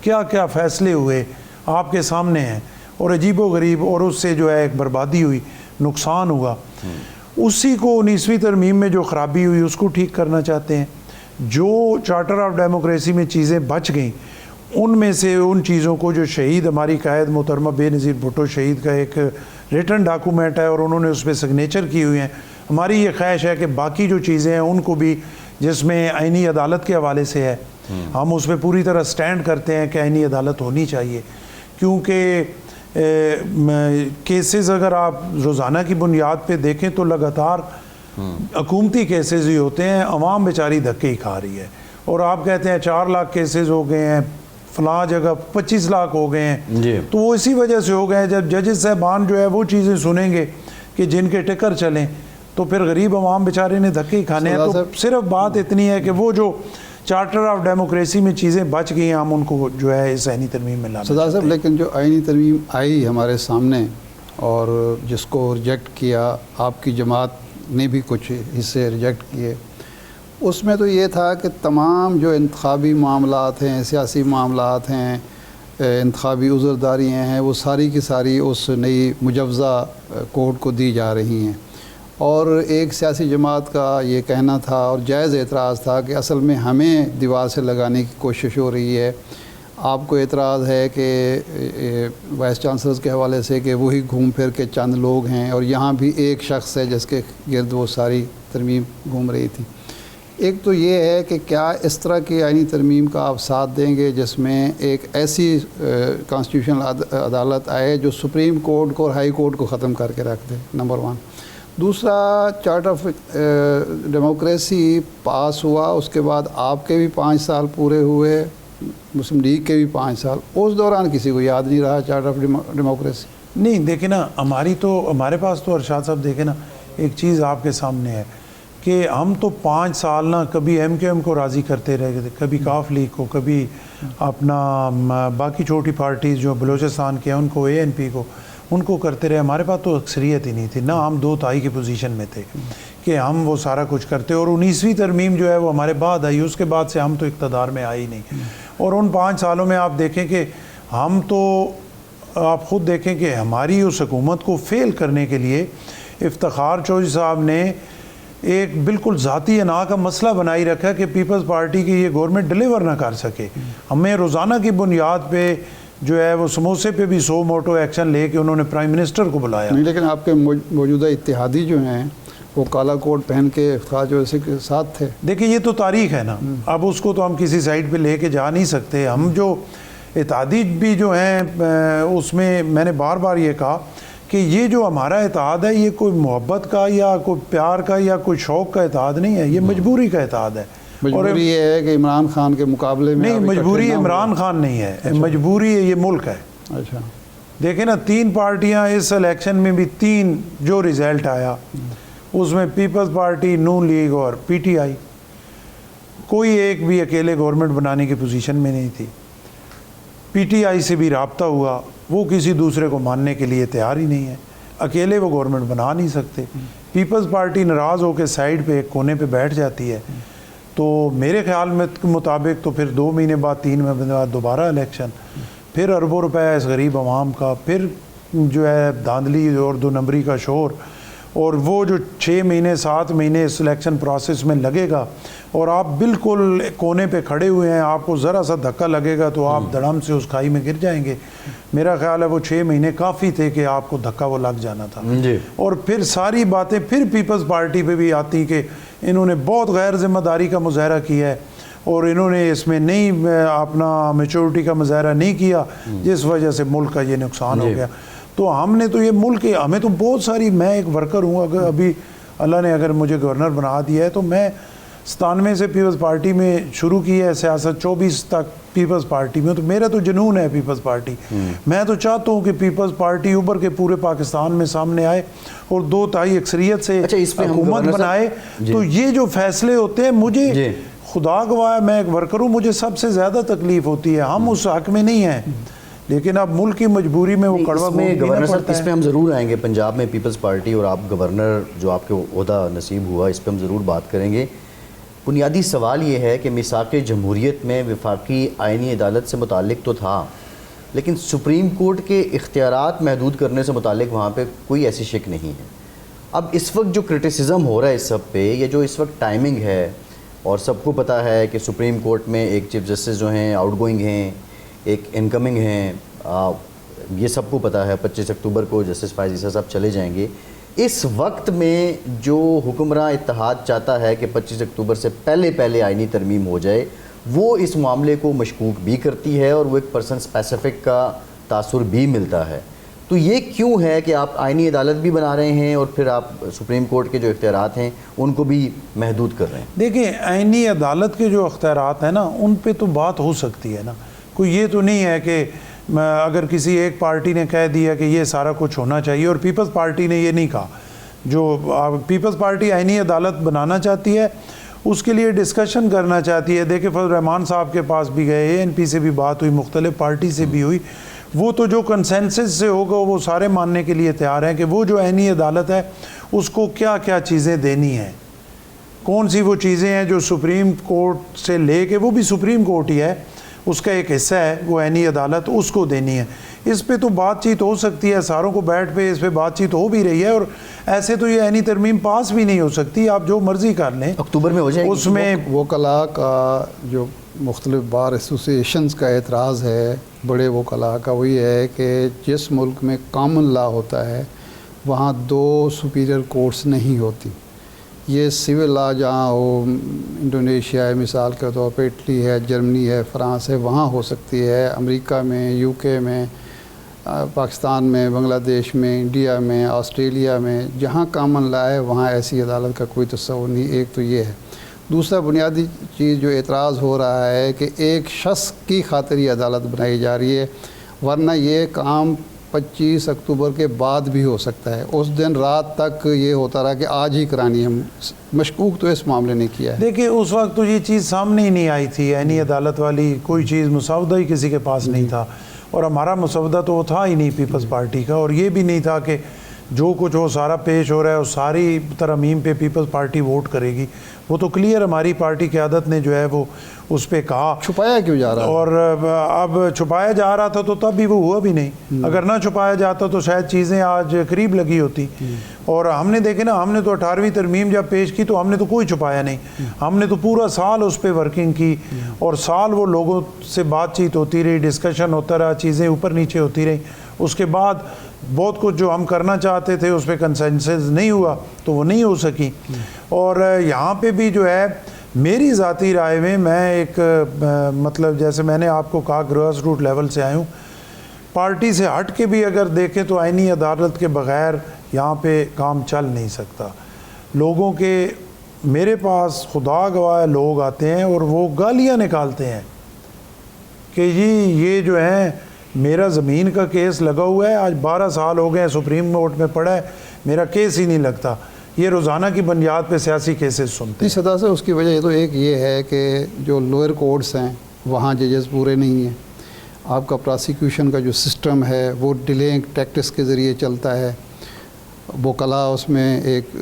کیا کیا فیصلے ہوئے آپ کے سامنے ہیں، اور عجیب و غریب، اور اس سے جو ہے ایک بربادی ہوئی، نقصان ہوا. اسی کو 19ویں ترمیم میں جو خرابی ہوئی اس کو ٹھیک کرنا چاہتے ہیں. جو چارٹر آف ڈیموکریسی میں چیزیں بچ گئیں، ان میں سے ان چیزوں کو جو شہید ہماری قائد محترمہ بے نظیر بھٹو شہید کا ایک ریٹن ڈاکومنٹ ہے اور انہوں نے اس پہ سگنیچر کی ہوئی ہیں، ہماری یہ خواہش ہے کہ باقی جو چیزیں ہیں ان کو بھی، جس میں آئینی عدالت کے حوالے سے ہے، ہم اس پہ پوری طرح سٹینڈ کرتے ہیں کہ آئینی عدالت ہونی چاہیے. کیونکہ کیسز اگر آپ روزانہ کی بنیاد پہ دیکھیں تو لگاتار حکومتی کیسز ہی ہوتے ہیں، عوام بیچاری دھکے ہی کھا رہی ہے. اور آپ کہتے ہیں 4 لاکھ کیسز ہو گئے ہیں، فلاں جگہ 25 لاکھ ہو گئے ہیں، تو وہ اسی وجہ سے ہو گئے ہیں. جب ججز صاحبان جو ہے وہ چیزیں سنیں گے کہ جن کے ٹکر چلیں، تو پھر غریب عوام بیچارے نے دھکے ہی کھانے ہیں. تو صرف بات اتنی ہے کہ وہ جو چارٹر آف ڈیموکریسی میں چیزیں بچ گئی ہیں، ہم ان کو جو ہے اس آئینی ترمیم میں لانا صدر صاحب. لیکن جو آئینی ترمیم آئی ہمارے سامنے اور جس کو ریجیکٹ کیا، آپ کی جماعت نے بھی کچھ حصے ریجیکٹ کیے، اس میں تو یہ تھا کہ تمام جو انتخابی معاملات ہیں، سیاسی معاملات ہیں، انتخابی عذرداریاں ہیں، وہ ساری کی ساری اس نئی مجوزہ کورٹ کو دی جا رہی ہیں. اور ایک سیاسی جماعت کا یہ کہنا تھا اور جائز اعتراض تھا کہ اصل میں ہمیں دیوار سے لگانے کی کوشش ہو رہی ہے. آپ کو اعتراض ہے کہ وائس چانسلرز کے حوالے سے کہ وہی گھوم پھر کے چند لوگ ہیں، اور یہاں بھی ایک شخص ہے جس کے گرد وہ ساری ترمیم گھوم رہی تھی. ایک تو یہ ہے کہ کیا اس طرح کی آئینی ترمیم کا آپ ساتھ دیں گے جس میں ایک ایسی کانسٹیٹیوشنل عدالت آئے جو سپریم کورٹ کو اور ہائی کورٹ کو ختم کر کے رکھ دے، نمبر 1. دوسرا، چارٹر آف ڈیموکریسی پاس ہوا، اس کے بعد آپ کے بھی 5 سال پورے ہوئے، مسلم لیگ کے بھی 5 سال. اس دوران کسی کو یاد نہیں رہا چارٹر آف ڈیموکریسی. نہیں، دیکھیں نا، ہمارے پاس تو ارشاد صاحب دیکھیں نا، ایک چیز آپ کے سامنے ہے کہ ہم تو 5 سال نہ کبھی MQM کو راضی کرتے رہے تھے، کبھی کاف لیگ کو، کبھی اپنا باقی چھوٹی پارٹیز جو بلوچستان کے ہیں ان کو، ANP کو، ان کو کرتے رہے. ہمارے پاس تو اکثریت ہی نہیں تھی، نہ ہم 2/3 کی پوزیشن میں تھے کہ ہم وہ سارا کچھ کرتے. اور 19ویں ترمیم جو ہے وہ ہمارے بعد آئی، اس کے بعد سے ہم تو اقتدار میں آئے ہی نہیں. اور ان 5 سالوں میں آپ دیکھیں کہ ہم تو، آپ خود دیکھیں کہ ہماری اس حکومت کو فیل کرنے کے لیے افتخار چودھری صاحب نے ایک بالکل ذاتی انا کا مسئلہ بنائی رکھا کہ پیپلز پارٹی کی یہ گورنمنٹ ڈیلیور نہ کر سکے. ہمیں روزانہ کی بنیاد پہ جو ہے وہ سموسے پہ بھی 100 موٹو ایکشن لے کے انہوں نے پرائم منسٹر کو بلایا. نہیں، لیکن آپ کے موجودہ اتحادی جو ہیں وہ کالا کوٹ پہن کے افتخار چودھری کے ساتھ تھے. دیکھیں یہ تو تاریخ ہے نا، اب اس کو تو ہم کسی سائڈ پہ لے کے جا نہیں سکتے. ہم جو اتحادی بھی جو ہیں اس میں نے بار بار یہ کہا کہ یہ جو ہمارا اتحاد ہے یہ کوئی محبت کا یا کوئی پیار کا یا کوئی شوق کا اتحاد نہیں ہے، یہ مجبوری کا اتحاد ہے. مجبوری یہ ہے کہ عمران خان کے مقابلے میں نہیں، مجبوری عمران خان نہیں ہے، مجبوری یہ ملک ہے. اچھا، دیکھیں نا، 3 پارٹیاں اس الیکشن میں بھی 3 جو ریزلٹ آیا اس میں پیپلز پارٹی، نون لیگ اور PTI، کوئی ایک بھی اکیلے گورنمنٹ بنانے کی پوزیشن میں نہیں تھی. PTI سے بھی رابطہ ہوا، وہ کسی دوسرے کو ماننے کے لیے تیار ہی نہیں ہے، اکیلے وہ گورنمنٹ بنا نہیں سکتے. پیپلز پارٹی ناراض ہو کے سائڈ پہ ایک کونے پہ بیٹھ جاتی ہے. تو میرے خیال میں مطابق تو پھر 2 مہینے بعد 3 مہینے بعد دوبارہ الیکشن، پھر اربوں روپے اس غریب عوام کا، پھر جو ہے دھاندلی اور 2 نمبری کا شور. اور وہ جو 6 مہینے 7 مہینے اس الیکشن پروسیس میں لگے گا اور آپ بالکل کونے پہ کھڑے ہوئے ہیں، آپ کو ذرا سا دھکا لگے گا تو آپ دڑم سے اس کھائی میں گر جائیں گے. میرا خیال ہے وہ 6 مہینے کافی تھے کہ آپ کو دھکا وہ لگ جانا تھا. اور پھر ساری باتیں پھر پیپلز پارٹی پہ بھی آتی کہ انہوں نے بہت غیر ذمہ داری کا مظاہرہ کیا ہے اور انہوں نے اس میں نہیں اپنا میچورٹی کا مظاہرہ نہیں کیا، جس وجہ سے ملک کا یہ نقصان ہو گیا. تو ہم نے تو یہ ملک، ہمیں تو بہت ساری، میں ایک ورکر ہوں، اگر ابھی اللہ نے اگر مجھے گورنر بنا دیا ہے تو میں 97 سے پیپلز پارٹی میں شروع کی ہے سیاست، 24 تک پیپلز پارٹی میں. تو میرا تو جنون ہے پیپلز پارٹی. میں تو چاہتا ہوں کہ پیپلز پارٹی ابھر کے پورے پاکستان میں سامنے آئے اور 2/3 اکثریت سے حکومت بنائے. تو یہ جو فیصلے ہوتے ہیں، مجھے خدا گواہ ہے میں ایک ورکر ہوں، مجھے سب سے زیادہ تکلیف ہوتی ہے. ہم اس حق میں نہیں ہیں، لیکن اب ملک کی مجبوری میں وہ کڑوا گورنر صاحب اس پہ ہم ضرور آئیں گے. پنجاب میں پیپلز پارٹی اور آپ گورنر جو آپ کے عہدہ نصیب ہوا، اس پہ ہم ضرور بات کریں گے. بنیادی سوال یہ ہے کہ میثاق جمہوریت میں وفاقی آئینی عدالت سے متعلق تو تھا، لیکن سپریم کورٹ کے اختیارات محدود کرنے سے متعلق وہاں پہ کوئی ایسی شک نہیں ہے۔ اب اس وقت جو کرٹیسزم ہو رہا ہے اس سب پہ، یہ جو اس وقت ٹائمنگ ہے، اور سب کو پتہ ہے کہ سپریم کورٹ میں ایک چیف جسٹس جو ہیں آؤٹ گوئنگ ہیں، ایک انکمنگ ہیں، یہ سب کو پتہ ہے 25 اکتوبر کو جسٹس فائز عیسیٰ صاحب چلے جائیں گے۔ اس وقت میں جو حکمراں اتحاد چاہتا ہے کہ 25 اکتوبر سے پہلے آئینی ترمیم ہو جائے، وہ اس معاملے کو مشکوک بھی کرتی ہے اور وہ ایک پرسن اسپیسیفک کا تاثر بھی ملتا ہے۔ تو یہ کیوں ہے کہ آپ آئینی عدالت بھی بنا رہے ہیں اور پھر آپ سپریم کورٹ کے جو اختیارات ہیں ان کو بھی محدود کر رہے ہیں؟ دیکھیں، آئینی عدالت کے جو اختیارات ہیں نا، ان پہ تو بات ہو سکتی ہے نا۔ کوئی یہ تو نہیں ہے کہ اگر کسی ایک پارٹی نے کہہ دیا کہ یہ سارا کچھ ہونا چاہیے اور پیپلز پارٹی نے یہ نہیں کہا، جو پیپلز پارٹی آئینی عدالت بنانا چاہتی ہے اس کے لیے ڈسکشن کرنا چاہتی ہے۔ دیکھیں، فضل الرحمان صاحب کے پاس بھی گئے، ANP سے بھی بات ہوئی، مختلف پارٹی سے بھی ہوئی، وہ تو جو کنسنسس سے ہوگا وہ سارے ماننے کے لیے تیار ہیں کہ وہ جو آئینی عدالت ہے اس کو کیا کیا چیزیں دینی ہیں، کون سی وہ چیزیں ہیں جو سپریم کورٹ سے لے کے، وہ بھی سپریم کورٹ ہی ہے، اس کا ایک حصہ ہے وہ آئینی عدالت، اس کو دینی ہے۔ اس پہ تو بات چیت ہو سکتی ہے، ساروں کو بیٹھ پہ اس پہ بات چیت ہو بھی رہی ہے، اور ایسے تو یہ آئینی ترمیم پاس بھی نہیں ہو سکتی، آپ جو مرضی کر لیں، اکتوبر میں ہو جائے گی۔ اس میں وکلاء کا جو مختلف بار ایسوسیشنز کا اعتراض ہے، بڑے وکلاء کا، وہ یہ ہے کہ جس ملک میں کامن لا ہوتا ہے وہاں 2 سپیریئر کورٹس نہیں ہوتی۔ یہ سول لا جہاں ہو، انڈونیشیا ہے مثال کے طور پہ، اٹلی ہے، جرمنی ہے، فرانس ہے، وہاں ہو سکتی ہے۔ امریکہ میں، UK میں، پاکستان میں، بنگلہ دیش میں، انڈیا میں، آسٹریلیا میں، جہاں کامن لا ہے وہاں ایسی عدالت کا کوئی تصور نہیں۔ ایک تو یہ ہے۔ دوسرا بنیادی چیز جو اعتراض ہو رہا ہے کہ ایک شخص کی خاطر یہ عدالت بنائی جا رہی ہے، ورنہ یہ کام 25 اکتوبر کے بعد بھی ہو سکتا ہے۔ اس دن رات تک یہ ہوتا رہا کہ آج ہی کرانی ہے۔ مشکوک تو اس معاملے نے کیا ہے۔ دیکھیں، اس وقت تو یہ چیز سامنے ہی نہیں آئی تھی، آئینی عدالت والی کوئی چیز، مسودہ ہی کسی کے پاس نہیں تھا، اور ہمارا مسودہ تو وہ تھا ہی نہیں پیپلز پارٹی کا، اور یہ بھی نہیں تھا کہ جو کچھ وہ سارا پیش ہو رہا ہے وہ ساری ترمیم پہ پیپلز پارٹی ووٹ کرے گی۔ وہ تو کلیئر ہماری پارٹی قیادت نے جو ہے وہ اس پہ کہا۔ چھپایا کیوں جا رہا ہے؟ اور اب چھپایا جا رہا تھا تو تب بھی وہ ہوا بھی نہیں، اگر نہ چھپایا جاتا تو شاید چیزیں آج قریب لگی ہوتی۔ اور ہم نے دیکھے نا، ہم نے تو 18ویں ترمیم جب پیش کی تو ہم نے تو کوئی چھپایا نہیں، ہم نے تو پورا سال اس پہ ورکنگ کی، اور سال وہ لوگوں سے بات چیت ہوتی رہی، ڈسکشن ہوتا رہا، چیزیں اوپر نیچے ہوتی رہی۔ اس کے بعد بہت کچھ جو ہم کرنا چاہتے تھے اس پہ کنسنسس نہیں ہوا تو وہ نہیں ہو سکی۔ اور یہاں پہ بھی جو ہے میری ذاتی رائے میں ایک مطلب جیسے میں نے آپ کو کہا گراس روٹ لیول سے آیا ہوں، پارٹی سے ہٹ کے بھی اگر دیکھیں تو آئینی عدالت کے بغیر یہاں پہ کام چل نہیں سکتا۔ لوگوں کے میرے پاس خدا گواہ لوگ آتے ہیں اور وہ گالیاں نکالتے ہیں کہ جی یہ جو ہے میرا زمین کا کیس لگا ہوا ہے، آج 12 سال ہو گئے ہیں، سپریم کورٹ میں پڑا ہے، میرا کیس ہی نہیں لگتا۔ یہ روزانہ کی بنیاد پہ سیاسی کیسز سنتے ہیں۔ اس سطح سے اس کی وجہ تو ایک یہ ہے کہ جو لوئر کورٹس ہیں وہاں ججز پورے نہیں ہیں۔ آپ کا پراسیکیوشن کا جو سسٹم ہے وہ ڈیلنگ ٹیکٹس کے ذریعے چلتا ہے۔ وکلاء اس میں ایک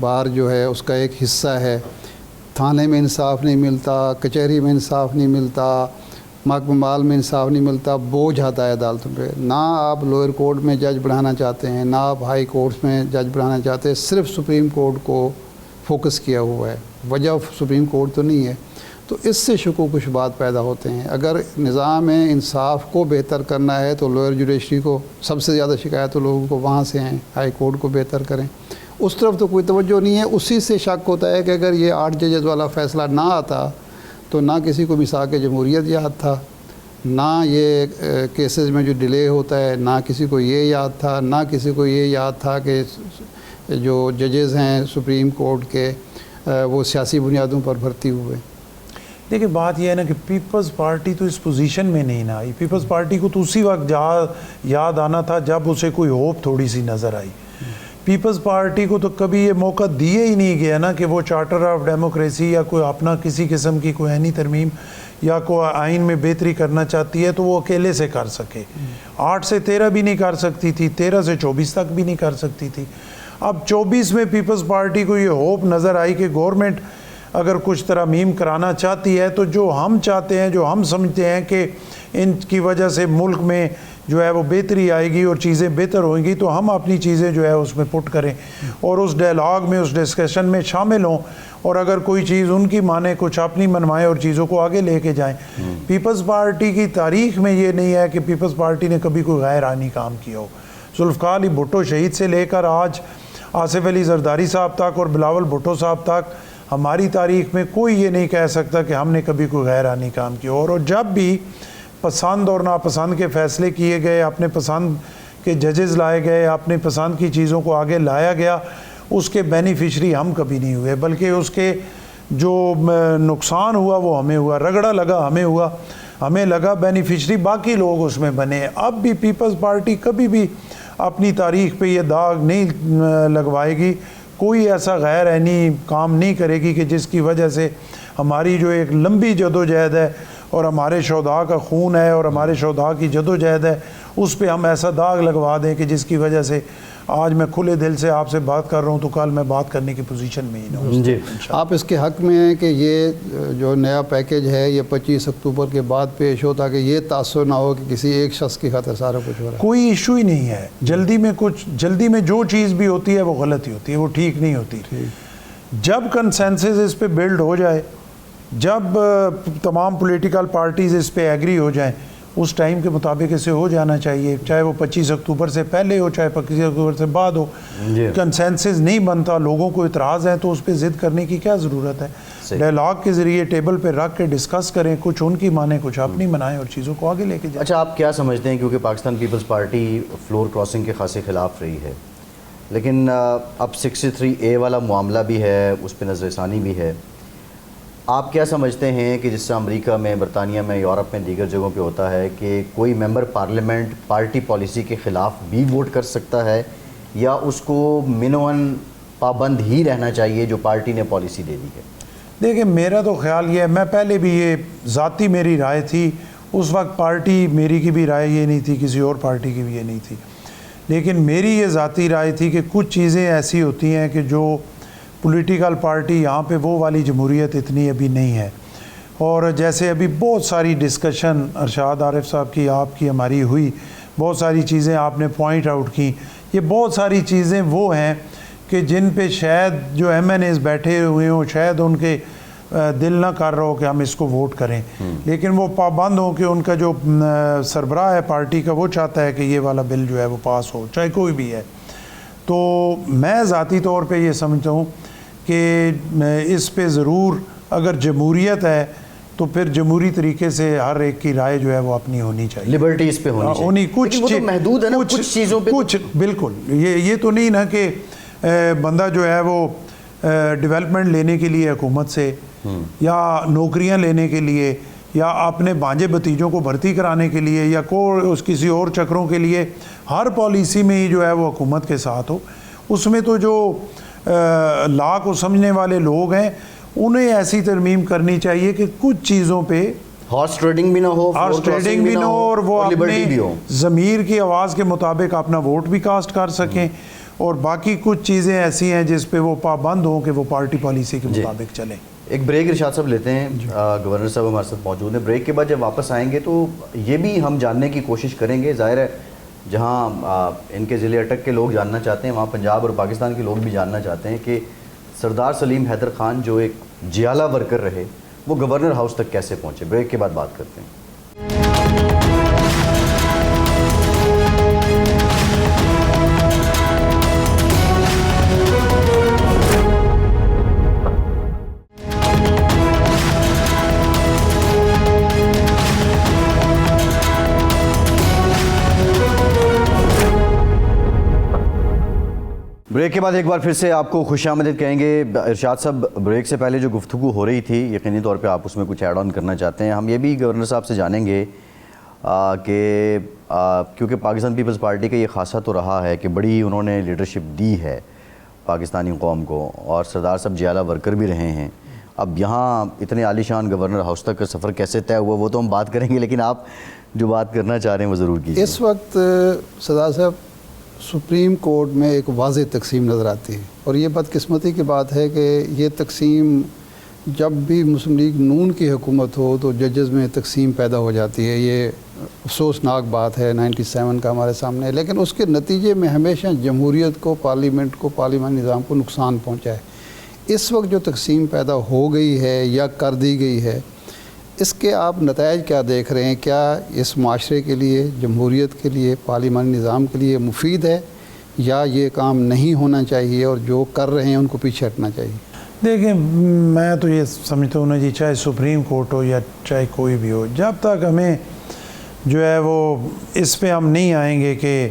بار جو ہے اس کا ایک حصہ ہے۔ تھانے میں انصاف نہیں ملتا، کچہری میں انصاف نہیں ملتا، محکمہ مال میں انصاف نہیں ملتا، بوجھ آتا ہے عدالتوں پہ۔ نہ آپ لوئر کورٹ میں جج بڑھانا چاہتے ہیں، نہ آپ ہائی کورٹس میں جج بڑھانا چاہتے ہیں، صرف سپریم کورٹ کو فوکس کیا ہوا ہے۔ وجہ سپریم کورٹ تو نہیں ہے، تو اس سے شکوک و شبہات پیدا ہوتے ہیں۔ اگر نظام انصاف کو بہتر کرنا ہے تو لوئر جوڈیشری کو، سب سے زیادہ شکایت تو لوگوں کو وہاں سے ہیں، ہائی کورٹ کو بہتر کریں، اس طرف تو کوئی توجہ نہیں ہے۔ اسی سے شک ہوتا ہے کہ اگر یہ 8 ججز والا فیصلہ نہ آتا تو نہ کسی کو میثاق جمہوریت یاد تھا، نہ یہ کیسز میں جو ڈیلے ہوتا ہے، نہ کسی کو یہ یاد تھا، نہ کسی کو یہ یاد تھا کہ جو ججز ہیں سپریم کورٹ کے وہ سیاسی بنیادوں پر بھرتی ہوئے۔ دیکھیں، بات یہ ہے نا کہ پیپلز پارٹی تو اس پوزیشن میں نہیں نہ آئی۔ پیپلز پارٹی کو تو اسی وقت یاد آنا تھا جب اسے کوئی ہوپ تھوڑی سی نظر آئی۔ پیپلز پارٹی کو تو کبھی یہ موقع دیے ہی نہیں گیا نا کہ وہ چارٹر آف ڈیموکریسی یا کوئی اپنا کسی قسم کی کوئی آئینی ترمیم یا کوئی آئین میں بہتری کرنا چاہتی ہے تو وہ اکیلے سے کر سکے۔ 8 سے 13 بھی نہیں کر سکتی تھی، 13 سے 24 تک بھی نہیں کر سکتی تھی۔ اب 24 میں پیپلز پارٹی کو یہ ہوپ نظر آئی کہ گورنمنٹ اگر کچھ ترامیم کرانا چاہتی ہے تو جو ہم چاہتے ہیں، جو ہم سمجھتے ہیں کہ ان کی وجہ سے ملک میں جو ہے وہ بہتری آئے گی اور چیزیں بہتر ہوئیں گی، تو ہم اپنی چیزیں جو ہے اس میں پٹ کریں اور اس ڈائلاگ میں، اس ڈسکشن میں شامل ہوں، اور اگر کوئی چیز ان کی مانے، کچھ اپنی منوائیں اور چیزوں کو آگے لے کے جائیں۔ پیپلز پارٹی کی تاریخ میں یہ نہیں ہے کہ پیپلز پارٹی نے کبھی کوئی غیر آئینی کام کیا ہو۔ ذوالفقار علی بھٹو شہید سے لے کر آج آصف علی زرداری صاحب تک اور بلاول بھٹو صاحب تک ہماری تاریخ میں کوئی یہ نہیں کہہ سکتا کہ ہم نے کبھی کوئی غیر آئینی کام کیا ہو۔ اور جب بھی پسند اور ناپسند کے فیصلے کیے گئے، اپنے پسند کے ججز لائے گئے، اپنے پسند کی چیزوں کو آگے لایا گیا، اس کے بینیفیشری ہم کبھی نہیں ہوئے، بلکہ اس کے جو نقصان ہوا وہ ہمیں ہوا، رگڑا لگا ہمیں ہوا، ہمیں لگا، بینیفیشری باقی لوگ اس میں بنے۔ اب بھی پیپلز پارٹی کبھی بھی اپنی تاریخ پہ یہ داغ نہیں لگوائے گی، کوئی ایسا غیر عینی کام نہیں کرے گی کہ جس کی وجہ سے ہماری جو ایک لمبی جدوجہد ہے اور ہمارے شہداء کا خون ہے اور ہمارے شہداء کی جدوجہد ہے، اس پہ ہم ایسا داغ لگوا دیں کہ جس کی وجہ سے آج میں کھلے دل سے آپ سے بات کر رہا ہوں تو کل میں بات کرنے کی پوزیشن میں ہی نہ ہوں۔ جی آپ اس کے حق میں ہیں کہ یہ جو نیا پیکیج ہے یہ 25 اکتوبر کے بعد پیش ہو، تاکہ یہ تاثر نہ ہو کہ کسی ایک شخص کی خاطر سارا کچھ ہو رہا ہے؟ کوئی ایشو ہی نہیں ہے، جلدی میں جو چیز بھی ہوتی ہے وہ غلط ہی ہوتی ہے، وہ ٹھیک نہیں ہوتی۔ جب کنسنسس اس پہ بلڈ ہو جائے، جب تمام پولیٹیکل پارٹیز اس پہ ایگری ہو جائیں، اس ٹائم کے مطابق اسے ہو جانا چاہیے، چاہے وہ 25 اکتوبر سے پہلے ہو، چاہے 25 اکتوبر سے بعد ہو۔ کنسنسس نہیں بنتا، لوگوں کو اعتراض ہے تو اس پہ ضد کرنے کی کیا ضرورت ہے؟ ڈائلاگ کے ذریعے ٹیبل پہ رکھ کے ڈسکس کریں، کچھ ان کی مانیں، کچھ اپنی منائیں اور چیزوں کو آگے لے کے جائیں۔ اچھا، آپ کیا سمجھتے ہیں، کیونکہ Pakistan Peoples Party floor crossing کے خاصے خلاف رہی ہے، لیکن اب 63A والا معاملہ بھی ہے، اس پہ نظر ثانی بھی ہے، آپ کیا سمجھتے ہیں کہ جس سے امریکہ میں، برطانیہ میں، یورپ میں، دیگر جگہوں پہ ہوتا ہے کہ کوئی ممبر پارلیمنٹ پارٹی پالیسی کے خلاف بھی ووٹ کر سکتا ہے، یا اس کو منوً پابند ہی رہنا چاہیے جو پارٹی نے پالیسی دے دی ہے؟ دیکھیں، میرا تو خیال یہ ہے، میں پہلے بھی یہ ذاتی میری رائے تھی، اس وقت پارٹی میری کی بھی رائے یہ نہیں تھی، کسی اور پارٹی کی بھی یہ نہیں تھی، لیکن میری یہ ذاتی رائے تھی کہ کچھ چیزیں ایسی ہوتی ہیں کہ جو پولیٹیکل پارٹی یہاں پہ وہ والی جمہوریت اتنی ابھی نہیں ہے، اور جیسے ابھی بہت ساری ڈسکشن ارشاد عارف صاحب کی، آپ کی، ہماری ہوئی، بہت ساری چیزیں آپ نے پوائنٹ آؤٹ کی، یہ بہت ساری چیزیں وہ ہیں کہ جن پہ شاید جو MNAs بیٹھے ہوئے ہوں، شاید ان کے دل نہ کر رہا ہو کہ ہم اس کو ووٹ کریں، لیکن وہ پابند ہوں کہ ان کا جو سربراہ ہے پارٹی کا، وہ چاہتا ہے کہ یہ والا بل جو ہے وہ پاس ہو، چاہے کوئی بھی ہے۔ تو میں ذاتی طور پہ یہ سمجھتا ہوں کہ اس پہ ضرور اگر جمہوریت ہے تو پھر جمہوری طریقے سے ہر ایک کی رائے جو ہے وہ اپنی ہونی چاہیے، لبرٹی اس پہ ہونی چاہیے، کچھ وہ تو محدود ہے نا، کچھ چیزوں پہ کچھ بالکل یہ تو نہیں نا کہ بندہ جو ہے وہ ڈیولپمنٹ لینے کے لیے حکومت سے، یا نوکریاں لینے کے لیے، یا اپنے بانجے بتیجوں کو بھرتی کرانے کے لیے، یا اس کسی اور چکروں کے لیے ہر پالیسی میں ہی جو ہے وہ حکومت کے ساتھ ہو۔ اس میں تو جو لا کو سمجھنے والے لوگ ہیں انہیں ایسی ترمیم کرنی چاہیے کہ کچھ چیزوں پہ ہارس ٹریڈنگ بھی نہ ہو، ہارس ٹریڈنگ بھی نہ ہو، اور وہ اپنے ضمیر کی آواز کے مطابق اپنا ووٹ بھی کاسٹ کر سکیں، اور باقی کچھ چیزیں ایسی ہیں جس پہ وہ پابند ہوں کہ وہ پارٹی پالیسی کے مطابق چلیں۔ ایک بریک ارشاد صاحب لیتے ہیں، گورنر صاحب ہمارے ساتھ موجود ہیں۔ بریک کے بعد جب واپس آئیں گے تو یہ بھی ہم جاننے کی کوشش کریں گے، ظاہر ہے جہاں ان کے ضلع اٹک کے لوگ جاننا چاہتے ہیں، وہاں پنجاب اور پاکستان کے لوگ بھی جاننا چاہتے ہیں کہ سردار سلیم حیدر خان جو ایک جیالہ ورکر رہے، وہ گورنر ہاؤس تک کیسے پہنچے۔ بریک کے بعد بات کرتے ہیں۔ بریک کے بعد ایک بار پھر سے آپ کو خوش آمدید کہیں گے۔ ارشاد صاحب، بریک سے پہلے جو گفتگو ہو رہی تھی، یقینی طور پہ آپ اس میں کچھ ایڈ آن کرنا چاہتے ہیں۔ ہم یہ بھی گورنر صاحب سے جانیں گے کہ کیونکہ پاکستان پیپلز پارٹی کا یہ خاصہ تو رہا ہے کہ بڑی انہوں نے لیڈرشپ دی ہے پاکستانی قوم کو، اور سردار صاحب جیالہ ورکر بھی رہے ہیں۔ اب یہاں اتنے عالی شان گورنر ہاؤس تک کا سفر کیسے طے ہوا وہ تو ہم بات کریں گے، لیکن آپ جو بات کرنا چاہ رہے ہیں وہ ضرور کیجیے۔ اس وقت سردار صاحب سپریم کورٹ میں ایک واضح تقسیم نظر آتی ہے، اور یہ بدقسمتی کی بات ہے کہ یہ تقسیم جب بھی مسلم لیگ نون کی حکومت ہو تو ججز میں تقسیم پیدا ہو جاتی ہے. یہ افسوسناک بات ہے 97 کا ہمارے سامنے ہے. لیکن اس کے نتیجے میں ہمیشہ جمہوریت کو، پارلیمنٹ کو، پارلیمانی نظام کو نقصان پہنچا ہے. اس وقت جو تقسیم پیدا ہو گئی ہے یا کر دی گئی ہے، اس کے آپ نتائج کیا دیکھ رہے ہیں؟ کیا اس معاشرے کے لیے، جمہوریت کے لیے، پارلیمانی نظام کے لیے مفید ہے، یا یہ کام نہیں ہونا چاہیے اور جو کر رہے ہیں ان کو پیچھے ہٹنا چاہیے؟ دیکھیں، میں تو یہ سمجھتا ہوں نا جی، چاہے سپریم کورٹ ہو یا چاہے کوئی بھی ہو، جب تک ہمیں جو ہے وہ اس پہ ہم نہیں آئیں گے کہ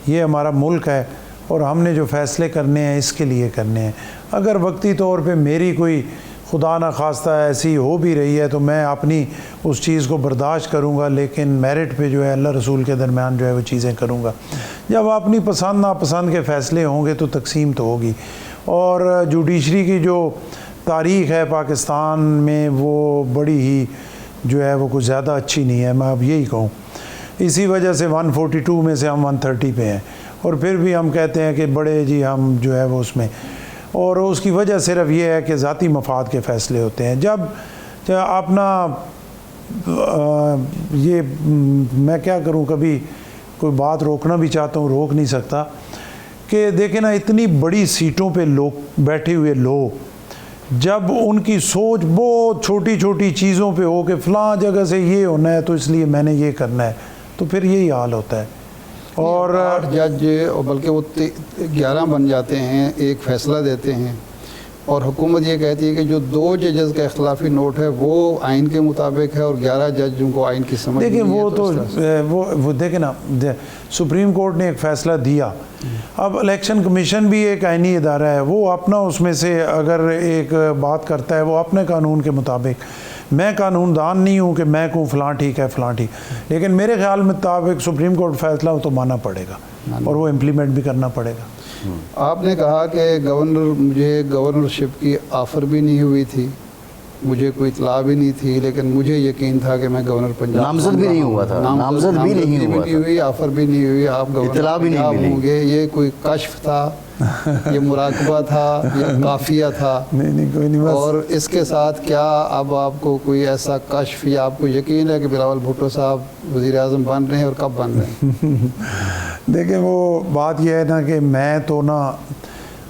یہ ہمارا ملک ہے اور ہم نے جو فیصلے کرنے ہیں اس کے لیے کرنے ہیں. اگر وقتی طور پہ میری کوئی خدا نہ خواستہ ایسی ہو بھی رہی ہے تو میں اپنی اس چیز کو برداشت کروں گا، لیکن میرٹ پہ جو ہے اللہ رسول کے درمیان جو ہے وہ چیزیں کروں گا. جب اپنی پسند ناپسند کے فیصلے ہوں گے تو تقسیم تو ہوگی. اور جوڈیشری کی جو تاریخ ہے پاکستان میں وہ بڑی ہی جو ہے وہ کچھ زیادہ اچھی نہیں ہے، میں اب یہی کہوں. اسی وجہ سے 142 میں سے ہم 130 پہ ہیں، اور پھر بھی ہم کہتے ہیں کہ بڑے جی ہم جو ہے وہ اس میں، اور اس کی وجہ صرف یہ ہے کہ ذاتی مفاد کے فیصلے ہوتے ہیں. جب اپنا یہ میں کیا کروں، کبھی کوئی بات روکنا بھی چاہتا ہوں روک نہیں سکتا، کہ دیکھیں نا اتنی بڑی سیٹوں پہ لوگ بیٹھے ہوئے لوگ، جب ان کی سوچ بہت چھوٹی چھوٹی چیزوں پہ ہو کہ فلاں جگہ سے یہ ہونا ہے تو اس لیے میں نے یہ کرنا ہے، تو پھر یہی حال ہوتا ہے. اور 8 جج، بلکہ وہ 11 بن جاتے ہیں، ایک فیصلہ دیتے ہیں، اور حکومت یہ کہتی ہے کہ جو 2 ججز کا اختلافی نوٹ ہے وہ آئین کے مطابق ہے اور 11 جج ان کو آئین کی سمجھ دیکھیں نہیں ہے. وہ تو وہ دیکھیں نا، سپریم کورٹ نے ایک فیصلہ دیا. اب الیکشن کمیشن بھی ایک آئینی ادارہ ہے، وہ اپنا اس میں سے اگر ایک بات کرتا ہے وہ اپنے قانون کے مطابق. میں قانون دان نہیں ہوں کہ میں کہوں فلاں ٹھیک ہے فلاں ٹھیک، لیکن میرے خیال مطابق سپریم کورٹ فیصلہ تو ماننا پڑے گا اور وہ امپلیمنٹ بھی کرنا پڑے گا. آپ نے کہا کہ مجھے گورنرشپ کی آفر بھی نہیں ہوئی تھی، مجھے کوئی اطلاع بھی نہیں تھی، لیکن مجھے یقین تھا کہ میں گورنر پنجاب نامزد بھی نہیں ہوا تھا، نامزد بھی نہیں ہوا تھا، آفر بھی نہیں ہوئی، آپ اطلاع بھی نہیں ملی. ہوں گے. یہ کوئی کشف تھا، یہ مراقبہ تھا، یہ کافیہ تھا؟ نہیں کوئی نہیں. اور اس کے ساتھ کیا اب آپ کو کوئی ایسا کشف یا آپ کو یقین ہے کہ بلاول بھٹو صاحب وزیر اعظم بن رہے ہیں اور کب بن رہے ہیں؟ دیکھیں وہ بات یہ ہے نا کہ میں تو نا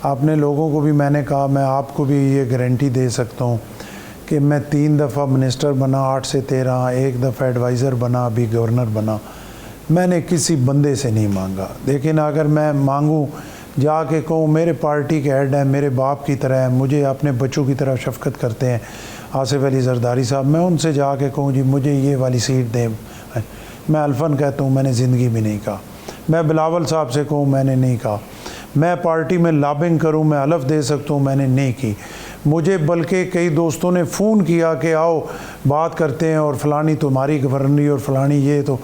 اپنے لوگوں کو بھی میں نے کہا، میں آپ کو بھی یہ گارنٹی دے سکتا ہوں کہ میں 3 دفعہ منسٹر بنا 8 سے 13، 1 دفعہ ایڈوائزر بنا، ابھی گورنر بنا. میں نے کسی بندے سے نہیں مانگا. لیکن اگر میں مانگوں جا کے کہوں میرے پارٹی کے ہیڈ ہیں، میرے باپ کی طرح ہیں، مجھے اپنے بچوں کی طرح شفقت کرتے ہیں آصف علی زرداری صاحب، میں ان سے جا کے کہوں جی مجھے یہ والی سیٹ دیں، میں الفن کہتا ہوں میں نے زندگی میں نہیں کہا. میں بلاول صاحب سے کہوں میں نے نہیں کہا. میں پارٹی میں لابنگ کروں، میں حلف دے سکتا ہوں میں نے نہیں کی. مجھے بلکہ کئی دوستوں نے فون کیا کہ آؤ بات کرتے ہیں، اور فلانی تمہاری گورنری اور فلانی یہ تو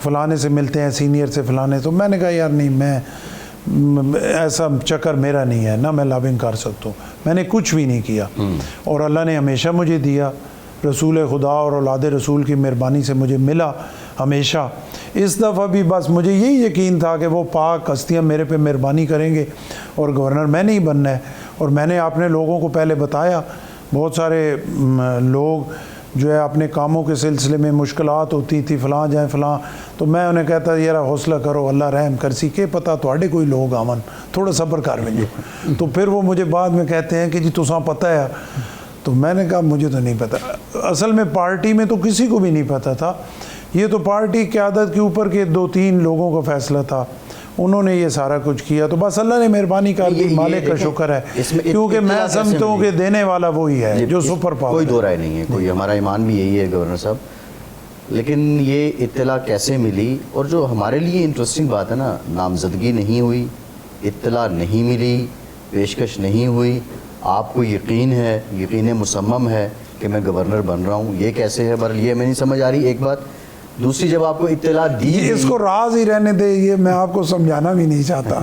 فلانے سے ملتے ہیں سینئر سے فلانے. تو میں نے کہا یار نہیں، میں ایسا چکر میرا نہیں ہے، نہ میں لابنگ کر سکتا ہوں. میں نے کچھ بھی نہیں کیا، اور اللہ نے ہمیشہ مجھے دیا. رسول خدا اور اولاد رسول کی مہربانی سے مجھے ملا ہمیشہ. اس دفعہ بھی بس مجھے یہی یقین تھا کہ وہ پاک ہستیاں میرے پہ مہربانی کریں گے اور گورنر میں نہیں بننا ہے. اور میں نے اپنے لوگوں کو پہلے بتایا، بہت سارے لوگ جو ہے اپنے کاموں کے سلسلے میں مشکلات ہوتی تھی، فلاں جائیں فلاں، تو میں انہیں کہتا یار حوصلہ کرو، اللہ رحم کرسی کہ پتہ تواڈے کوئی لوگ آون، تھوڑا صبر کر ونجو. تو پھر وہ مجھے بعد میں کہتے ہیں کہ جی تساں پتہ ہے. تو میں نے کہا مجھے تو نہیں پتہ. اصل میں پارٹی میں تو کسی کو بھی نہیں پتہ تھا، یہ تو پارٹی قیادت کے اوپر کے 2-3 لوگوں کا فیصلہ تھا، انہوں نے یہ سارا کچھ کیا. تو بس اللہ نے مہربانی کر دی، مالک کا شکر ہے، کیونکہ میں سمجھتا ہوں کہ دینے والا وہی ہے جو سپر پاور. کوئی دو رائے نہیں ہے، کوئی ہمارا ایمان بھی یہی ہے گورنر صاحب. لیکن یہ اطلاع کیسے ملی؟ اور جو ہمارے لیے انٹرسٹنگ بات ہے نا، نامزدگی نہیں ہوئی، اطلاع نہیں ملی، پیشکش نہیں ہوئی، آپ کو یقین ہے، یقین مصمم ہے کہ میں گورنر بن رہا ہوں، یہ کیسے ہے؟ بہرحال یہ میں نہیں سمجھ آ رہی ایک بات. دوسری جب آپ کو اطلاع دی، اس کو راز ہی رہنے دے، یہ میں آپ کو سمجھانا بھی نہیں چاہتا،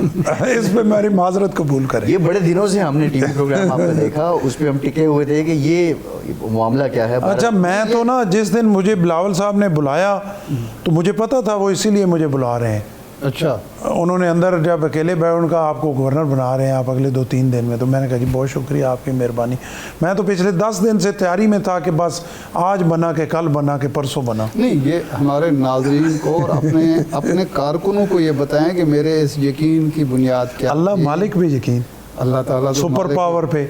اس پہ میری معذرت قبول کریں. یہ بڑے دنوں سے ہم نے ٹی وی پروگرام آپ نے دیکھا، اس پہ ہم ٹکے ہوئے تھے کہ یہ معاملہ کیا ہے. اچھا میں تو نا جس دن مجھے بلاول صاحب نے بلایا تو مجھے پتا تھا وہ اسی لیے مجھے بلا رہے ہیں، اچھا انہوں نے اندر جب اکیلے بیٹھ ان کا آپ کو گورنر بنا رہے ہیں آپ اگلے 2-3 دن میں, تو میں نے کہا جی بہت شکریہ آپ کی مہربانی. میں تو پچھلے 10 دن سے تیاری میں تھا کہ بس آج بنا کہ کل بنا کہ پرسوں بنا. نہیں, یہ ہمارے ناظرین کو اور اپنے کارکنوں کو یہ بتائیں کہ میرے اس یقین کی بنیاد کیا. اللہ مالک پہ یقین, اللہ تعالیٰ سپر پاور پہ.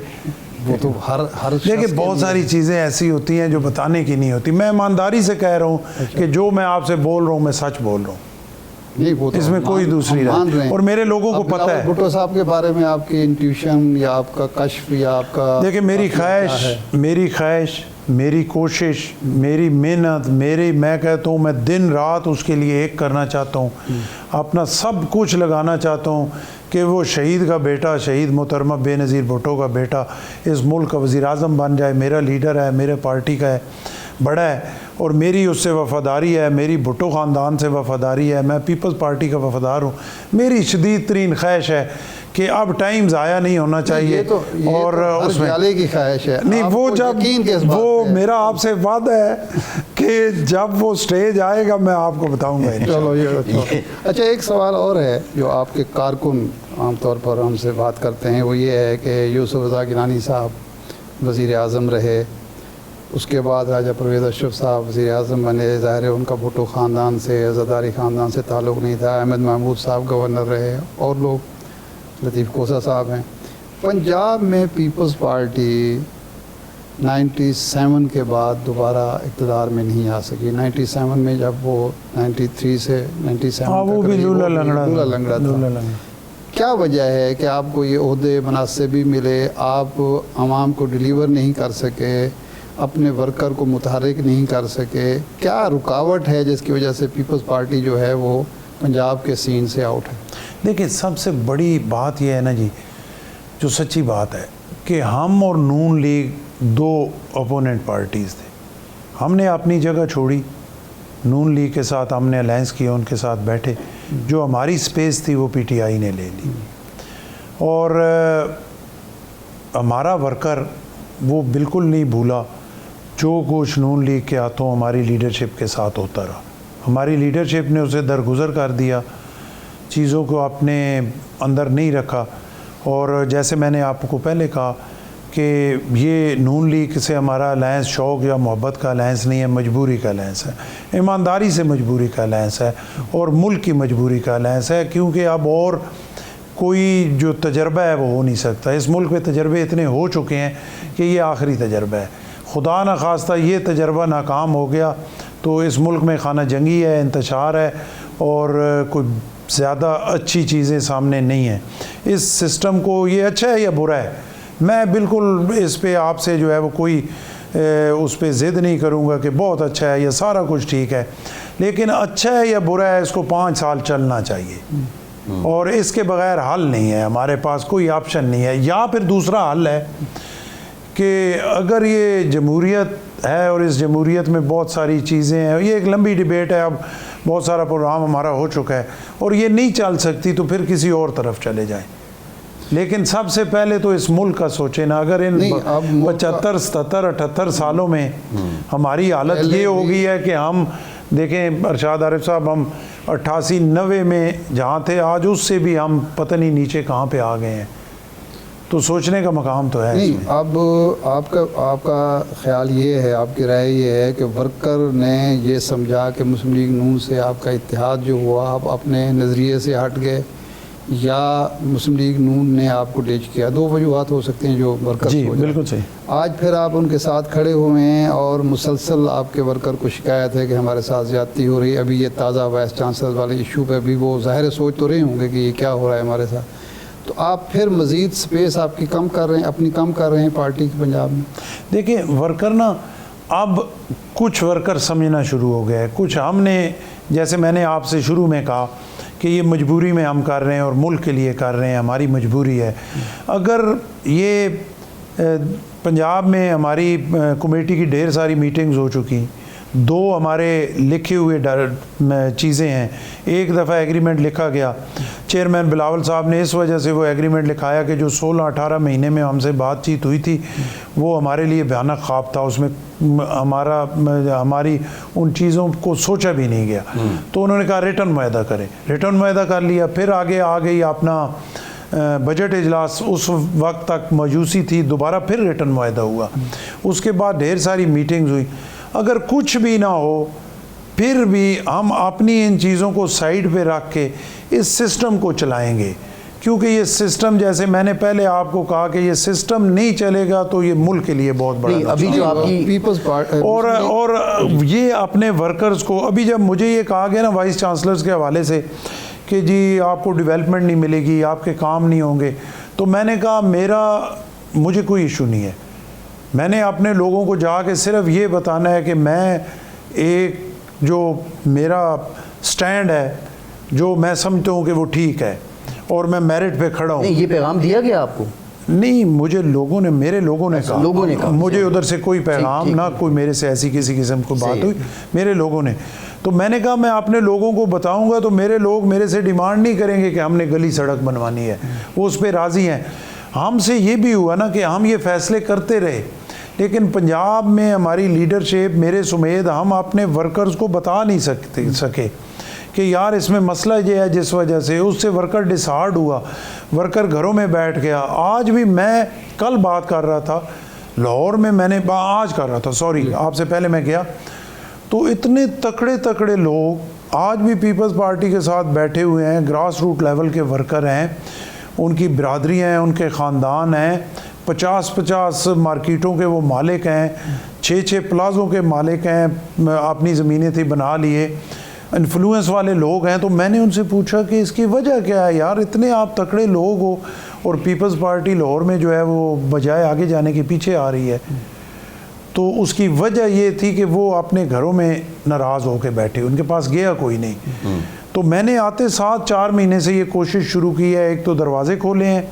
وہ تو ہر دیکھیں بہت ساری چیزیں ایسی ہوتی ہیں جو بتانے کی نہیں ہوتی. میں ایمانداری سے کہہ رہا ہوں کہ جو میں آپ سے بول رہا ہوں میں سچ بول رہا ہوں, اس میں کوئی دوسری رائے. اور میرے لوگوں کو پتہ ہے بھٹو صاحب کے بارے میں آپ کی انٹیوشن یا آپ کا کشف یا آپ کا, دیکھیں میری خواہش, میری کوشش, میری محنت, میں کہتا ہوں میں دن رات اس کے لیے ایک کرنا چاہتا ہوں, اپنا سب کچھ لگانا چاہتا ہوں کہ وہ شہید کا بیٹا, شہید محترمہ بے نظیر بھٹو کا بیٹا اس ملک کا وزیر اعظم بن جائے. میرا لیڈر ہے, میرے پارٹی کا ہے, بڑا ہے, اور میری اس سے وفاداری ہے, میری بھٹو خاندان سے وفاداری ہے, میں پیپلز پارٹی کا وفادار ہوں. میری شدید ترین خواہش ہے کہ اب ٹائم ضائع نہیں ہونا چاہیے. اور اس میں کی خواہش ہے نہیں, وہ جب وہ میرا آپ سے وعدہ ہے کہ جب وہ سٹیج آئے گا میں آپ کو بتاؤں گا. چلو یہ اچھا, ایک سوال اور ہے جو آپ کے کارکن عام طور پر ہم سے بات کرتے ہیں, وہ یہ ہے کہ یوسف رضا گیلانی صاحب وزیر اعظم رہے, اس کے بعد راجہ پرویز اشرف صاحب وزیر اعظم بنے. ظاہر ہے ان کا بھٹو خاندان سے, زرداری خاندان سے تعلق نہیں تھا. احمد محمود صاحب گورنر رہے, اور لوگ, لطیف کوسہ صاحب ہیں. پنجاب میں پیپلز پارٹی 97 کے بعد دوبارہ اقتدار میں نہیں آ سکی. 97 میں جب وہ 93 سے 97 وہ بھی لولا لنگڑا تھا. کیا وجہ ہے کہ آپ کو یہ عہدے مناسب بھی ملے, آپ عوام کو ڈیلیور نہیں کر سکے, اپنے ورکر کو متحرک نہیں کر سکے؟ کیا رکاوٹ ہے جس کی وجہ سے پیپلز پارٹی جو ہے وہ پنجاب کے سین سے آؤٹ ہے؟ دیکھیں سب سے بڑی بات یہ ہے نا جی, جو سچی بات ہے کہ ہم اور نون لیگ 2 اپوننٹ پارٹیز تھے. ہم نے اپنی جگہ چھوڑی, نون لیگ کے ساتھ ہم نے الائنس کیا, ان کے ساتھ بیٹھے. جو ہماری سپیس تھی وہ پی ٹی آئی نے لے لی, اور ہمارا ورکر وہ بالکل نہیں بھولا جو کچھ نون لیگ کے ہاتھوں ہماری لیڈرشپ کے ساتھ ہوتا رہا. ہماری لیڈرشپ نے اسے درگزر کر دیا, چیزوں کو اپنے اندر نہیں رکھا. اور جیسے میں نے آپ کو پہلے کہا کہ یہ نون لیگ سے ہمارا الائنس شوق یا محبت کا الائنس نہیں ہے, مجبوری کا الائنس ہے, ایمانداری سے مجبوری کا الائنس ہے, اور ملک کی مجبوری کا الائنس ہے. کیونکہ اب اور کوئی جو تجربہ ہے وہ ہو نہیں سکتا. اس ملک میں تجربے اتنے ہو چکے ہیں کہ یہ آخری تجربہ ہے. خدا نخواستہ یہ تجربہ ناکام ہو گیا تو اس ملک میں خانہ جنگی ہے, انتشار ہے, اور کوئی زیادہ اچھی چیزیں سامنے نہیں ہیں. اس سسٹم کو یہ اچھا ہے یا برا ہے, میں بالکل اس پہ آپ سے جو ہے وہ کوئی اس پہ ضد نہیں کروں گا کہ بہت اچھا ہے یا سارا کچھ ٹھیک ہے. لیکن اچھا ہے یا برا ہے اس کو 5 سال چلنا چاہیے, اور اس کے بغیر حل نہیں ہے. ہمارے پاس کوئی آپشن نہیں ہے. یا پھر دوسرا حل ہے کہ اگر یہ جمہوریت ہے اور اس جمہوریت میں بہت ساری چیزیں ہیں, یہ ایک لمبی ڈیبیٹ ہے, اب بہت سارا پروگرام ہمارا ہو چکا ہے, اور یہ نہیں چل سکتی تو پھر کسی اور طرف چلے جائیں. لیکن سب سے پہلے تو اس ملک کا سوچیں نا. اگر ان 75 77 78 سالوں میں ہماری حالت یہ ہو گئی ہے کہ ہم دیکھیں ارشاد عارف صاحب, ہم 88 90 میں جہاں تھے آج اس سے بھی ہم پتہ نہیں نیچے کہاں پہ آ گئے ہیں. تو سوچنے کا مقام تو ہے. نہیں, اب آپ کا خیال یہ ہے, آپ کی رائے یہ ہے کہ ورکر نے یہ سمجھا کہ مسلم لیگ نون سے آپ کا اتحاد جو ہوا آپ اپنے نظریے سے ہٹ گئے, یا مسلم لیگ نون نے آپ کو ڈیچ کیا؟ 2 وجوہات ہو سکتے ہیں جو ورکر. جی بالکل صحیح. آج پھر آپ ان کے ساتھ کھڑے ہوئے ہیں اور مسلسل آپ کے ورکر کو شکایت ہے کہ ہمارے ساتھ زیادتی ہو رہی ہے. ابھی یہ تازہ وائس چانسلر والے ایشو پہ بھی وہ ظاہر سوچ تو رہے ہوں گے کہ یہ کیا ہو رہا ہے ہمارے ساتھ. تو آپ پھر مزید سپیس آپ کی کم کر رہے ہیں, اپنی کم کر رہے ہیں پارٹی کے پنجاب میں. دیکھیں ورکر نا, اب کچھ ورکر سمجھنا شروع ہو گئے. کچھ ہم نے, جیسے میں نے آپ سے شروع میں کہا کہ یہ مجبوری میں ہم کر رہے ہیں اور ملک کے لیے کر رہے ہیں, ہماری مجبوری ہے. اگر یہ پنجاب میں ہماری کمیٹی کی ڈھیر ساری میٹنگز ہو چکی, دو ہمارے لکھے ہوئے چیزیں ہیں. ایک دفعہ ایگریمنٹ لکھا گیا, چیئرمین بلاول صاحب نے اس وجہ سے وہ ایگریمنٹ لکھایا کہ جو 16-18 مہینے میں ہم سے بات چیت ہوئی تھی وہ ہمارے لیے بھیانک خواب تھا, اس میں ہماری ان چیزوں کو سوچا بھی نہیں گیا. تو انہوں نے کہا ریٹرن معاہدہ کریں, ریٹرن معاہدہ کر لیا. پھر آگے آ گئی اپنا بجٹ اجلاس, اس وقت تک مایوسی تھی, دوبارہ پھر ریٹرن معاہدہ ہوا. اس کے بعد ڈھیر ساری میٹنگز ہوئی. اگر کچھ بھی نہ ہو پھر بھی ہم اپنی ان چیزوں کو سائیڈ پہ رکھ کے اس سسٹم کو چلائیں گے, کیونکہ یہ سسٹم, جیسے میں نے پہلے آپ کو کہا کہ یہ سسٹم نہیں چلے گا تو یہ ملک کے لیے بہت بڑا ابھی جو آپ کی پیپلز پارٹی اور یہ اپنے ورکرز کو, ابھی جب مجھے یہ کہا گیا نا وائس چانسلرز کے حوالے سے کہ جی آپ کو ڈیولپمنٹ نہیں ملے گی, آپ کے کام نہیں ہوں گے, تو میں نے کہا مجھے کوئی ایشو نہیں ہے. میں نے اپنے لوگوں کو جا کے صرف یہ بتانا ہے کہ میں ایک جو میرا سٹینڈ ہے جو میں سمجھتا ہوں کہ وہ ٹھیک ہے اور میں میرٹ پہ کھڑا ہوں. یہ پیغام دیا گیا آپ کو؟ نہیں, میرے لوگوں نے کہا, مجھے ادھر سے کوئی پیغام نہ کوئی میرے سے ایسی کسی قسم کو بات ہوئی, میرے لوگوں نے. تو میں نے کہا میں اپنے لوگوں کو بتاؤں گا تو میرے لوگ میرے سے ڈیمانڈ نہیں کریں گے کہ ہم نے گلی سڑک بنوانی ہے, وہ اس پہ راضی ہیں. ہم سے یہ بھی ہوا نا کہ ہم یہ فیصلے کرتے رہے, لیکن پنجاب میں ہماری لیڈرشپ میرے سمیت ہم اپنے ورکرز کو بتا نہیں سکے کہ یار اس میں مسئلہ یہ ہے, جس وجہ سے اس سے ورکر ڈسہارڈ ہوا, ورکر گھروں میں بیٹھ گیا. آج بھی میں کل بات کر رہا تھا لاہور میں, آج کر رہا تھا سوری, آپ سے پہلے میں گیا, تو اتنے تکڑے لوگ آج بھی پیپلز پارٹی کے ساتھ بیٹھے ہوئے ہیں, گراس روٹ لیول کے ورکر ہیں, ان کی برادریاں ہیں, ان کے خاندان ہیں, 50 مارکیٹوں کے وہ مالک ہیں, 6 پلازوں کے مالک ہیں, اپنی زمینیں تھی بنا لیے, انفلوئنس والے لوگ ہیں. تو میں نے ان سے پوچھا کہ اس کی وجہ کیا ہے یار, اتنے آپ تکڑے لوگ ہو اور پیپلز پارٹی لاہور میں جو ہے وہ بجائے آگے جانے کے پیچھے آ رہی ہے. تو اس کی وجہ یہ تھی کہ وہ اپنے گھروں میں ناراض ہو کے بیٹھے, ان کے پاس گیا کوئی نہیں. تو میں نے آتے ساتھ 4 مہینے سے یہ کوشش شروع کی ہے, ایک تو دروازے کھولے ہیں,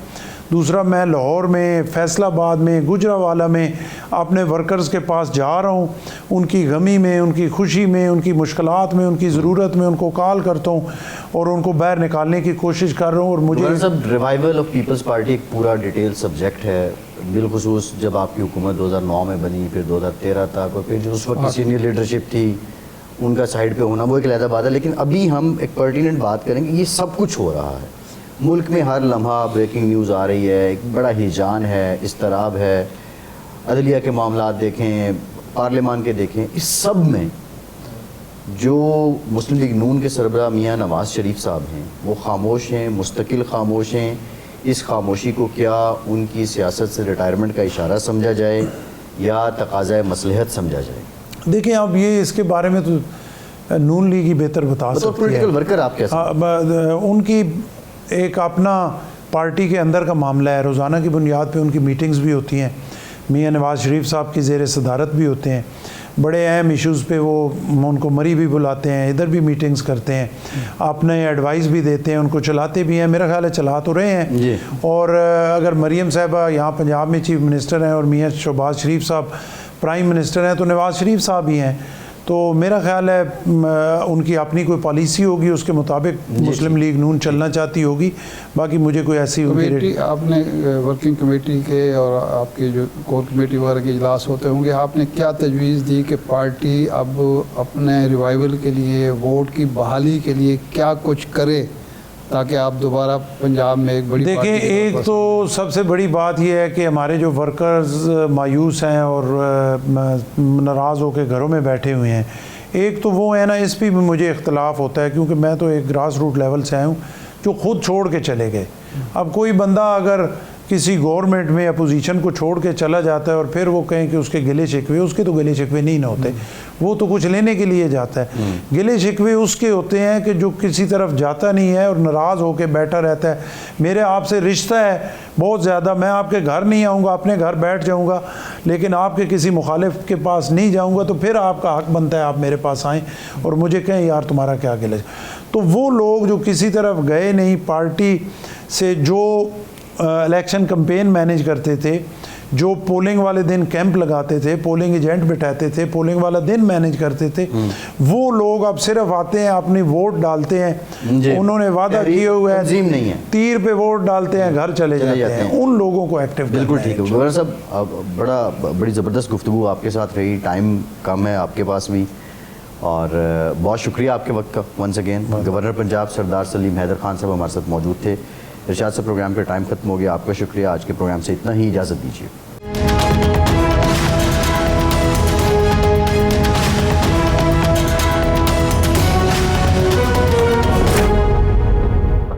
دوسرا میں لاہور میں, فیصل آباد میں, گجرانوالہ میں اپنے ورکرز کے پاس جا رہا ہوں, ان کی غمی میں, ان کی خوشی میں, ان کی مشکلات میں, ان کی ضرورت میں ان کو کال کرتا ہوں اور ان کو باہر نکالنے کی کوشش کر رہا ہوں. اور مجھے سب ریوائول آف پیپلز پارٹی ایک پورا ڈیٹیل سبجیکٹ ہے, بالخصوص جب آپ کی حکومت 2009 میں بنی, پھر 2013 تک, اور پھر جو اس وقت کی سینئر لیڈرشپ تھی ان کا سائڈ پہ ہونا, وہ ایک علیحدہ بات ہے. لیکن ابھی ہم ایک پرٹیننٹ بات کریں گے, یہ سب کچھ ہو رہا ہے ملک میں, ہر لمحہ بریکنگ نیوز آ رہی ہے, ایک بڑا ہیجان ہے, اضطراب ہے, عدلیہ کے معاملات دیکھیں, پارلیمان کے دیکھیں. اس سب میں جو مسلم لیگ نون کے سربراہ میاں نواز شریف صاحب ہیں وہ خاموش ہیں, مستقل خاموش ہیں. اس خاموشی کو کیا ان کی سیاست سے ریٹائرمنٹ کا اشارہ سمجھا جائے یا تقاضۂ مصلحت سمجھا جائے؟ دیکھیں اب یہ اس کے بارے میں تو نون لیگ ہی بہتر بتا سکتی ہے. پولیٹیکل ورکر آپ کیسے, ان کی ایک اپنا پارٹی کے اندر کا معاملہ ہے, روزانہ کی بنیاد پہ ان کی میٹنگز بھی ہوتی ہیں, میاں نواز شریف صاحب کی زیر صدارت بھی ہوتے ہیں, بڑے اہم ایشوز پہ وہ ان کو مری بھی بلاتے ہیں, ادھر بھی میٹنگز کرتے ہیں, اپنے ایڈوائز بھی دیتے ہیں, ان کو چلاتے بھی ہیں, میرا خیال ہے چلا تو رہے ہیں. اور اگر مریم صاحبہ یہاں پنجاب میں چیف منسٹر ہیں اور میاں شہباز شریف صاحب پرائم منسٹر ہیں, تو نواز شریف صاحب ہی ہیں. تو میرا خیال ہے ان کی اپنی کوئی پالیسی ہوگی, اس کے مطابق مسلم لیگ نون چلنا چاہتی ہوگی. باقی مجھے کوئی ایسی کمیٹی آپ نے ورکنگ کمیٹی کے اور آپ کی جو کور کمیٹی وغیرہ کے اجلاس ہوتے ہوں گے, آپ نے کیا تجویز دی کہ پارٹی اب اپنے ریوائول کے لیے, ووٹ کی بحالی کے لیے کیا کچھ کرے تاکہ آپ دوبارہ پنجاب میں ایک بڑی دیکھیں؟ ایک تو سب سے بڑی بات یہ ہے کہ ہمارے جو ورکرز مایوس ہیں اور ناراض ہو کے گھروں میں بیٹھے ہوئے ہیں, ایک تو وہ ہے نا, اس پہ بھی مجھے اختلاف ہوتا ہے کیونکہ میں تو ایک گراس روٹ لیول سے آیا ہوں جو خود چھوڑ کے چلے گئے. اب کوئی بندہ اگر کسی گورنمنٹ میں اپوزیشن کو چھوڑ کے چلا جاتا ہے اور پھر وہ کہیں کہ اس کے گلے شکوے, اس کے تو گلے شکوے نہیں نہ ہوتے, وہ تو کچھ لینے کے لیے جاتا ہے. گلے شکوے اس کے ہوتے ہیں کہ جو کسی طرف جاتا نہیں ہے اور ناراض ہو کے بیٹھا رہتا ہے. میرے آپ سے رشتہ ہے بہت زیادہ, میں آپ کے گھر نہیں آؤں گا, اپنے گھر بیٹھ جاؤں گا, لیکن آپ کے کسی مخالف کے پاس نہیں جاؤں گا, تو پھر آپ کا حق بنتا ہے آپ میرے پاس آئیں اور مجھے کہیں یار تمہارا کیا گلے. تو وہ لوگ جو کسی طرف گئے نہیں, پارٹی سے جو الیکشن کمپین مینیج کرتے تھے, جو پولنگ والے دن کیمپ لگاتے تھے, پولنگ ایجنٹ بٹھاتے تھے, پولنگ والا دن مینیج کرتے تھے, وہ لوگ اب صرف آتے ہیں, اپنی ووٹ ڈالتے ہیں, انہوں نے وعدہ کیے ہوئے ہیں, تیر پہ ووٹ ڈالتے ہیں, گھر چلے جاتے ہیں. ان لوگوں کو ایکٹیو کرنا ہے. بالکل ٹھیک ہے گورنر صاحب, بڑی زبردست گفتگو آپ کے ساتھ رہی, ٹائم کم ہے آپ کے پاس بھی, اور بہت شکریہ آپ کے وقت کا. ونس اگین گورنر پنجاب سردار سلیم حیدر خان صاحب ہمارے ساتھ موجود تھے. ارشاد سے پروگرام کا ٹائم ختم ہو گیا. آپ کا شکریہ. آج کے پروگرام سے اتنا ہی, اجازت دیجیے.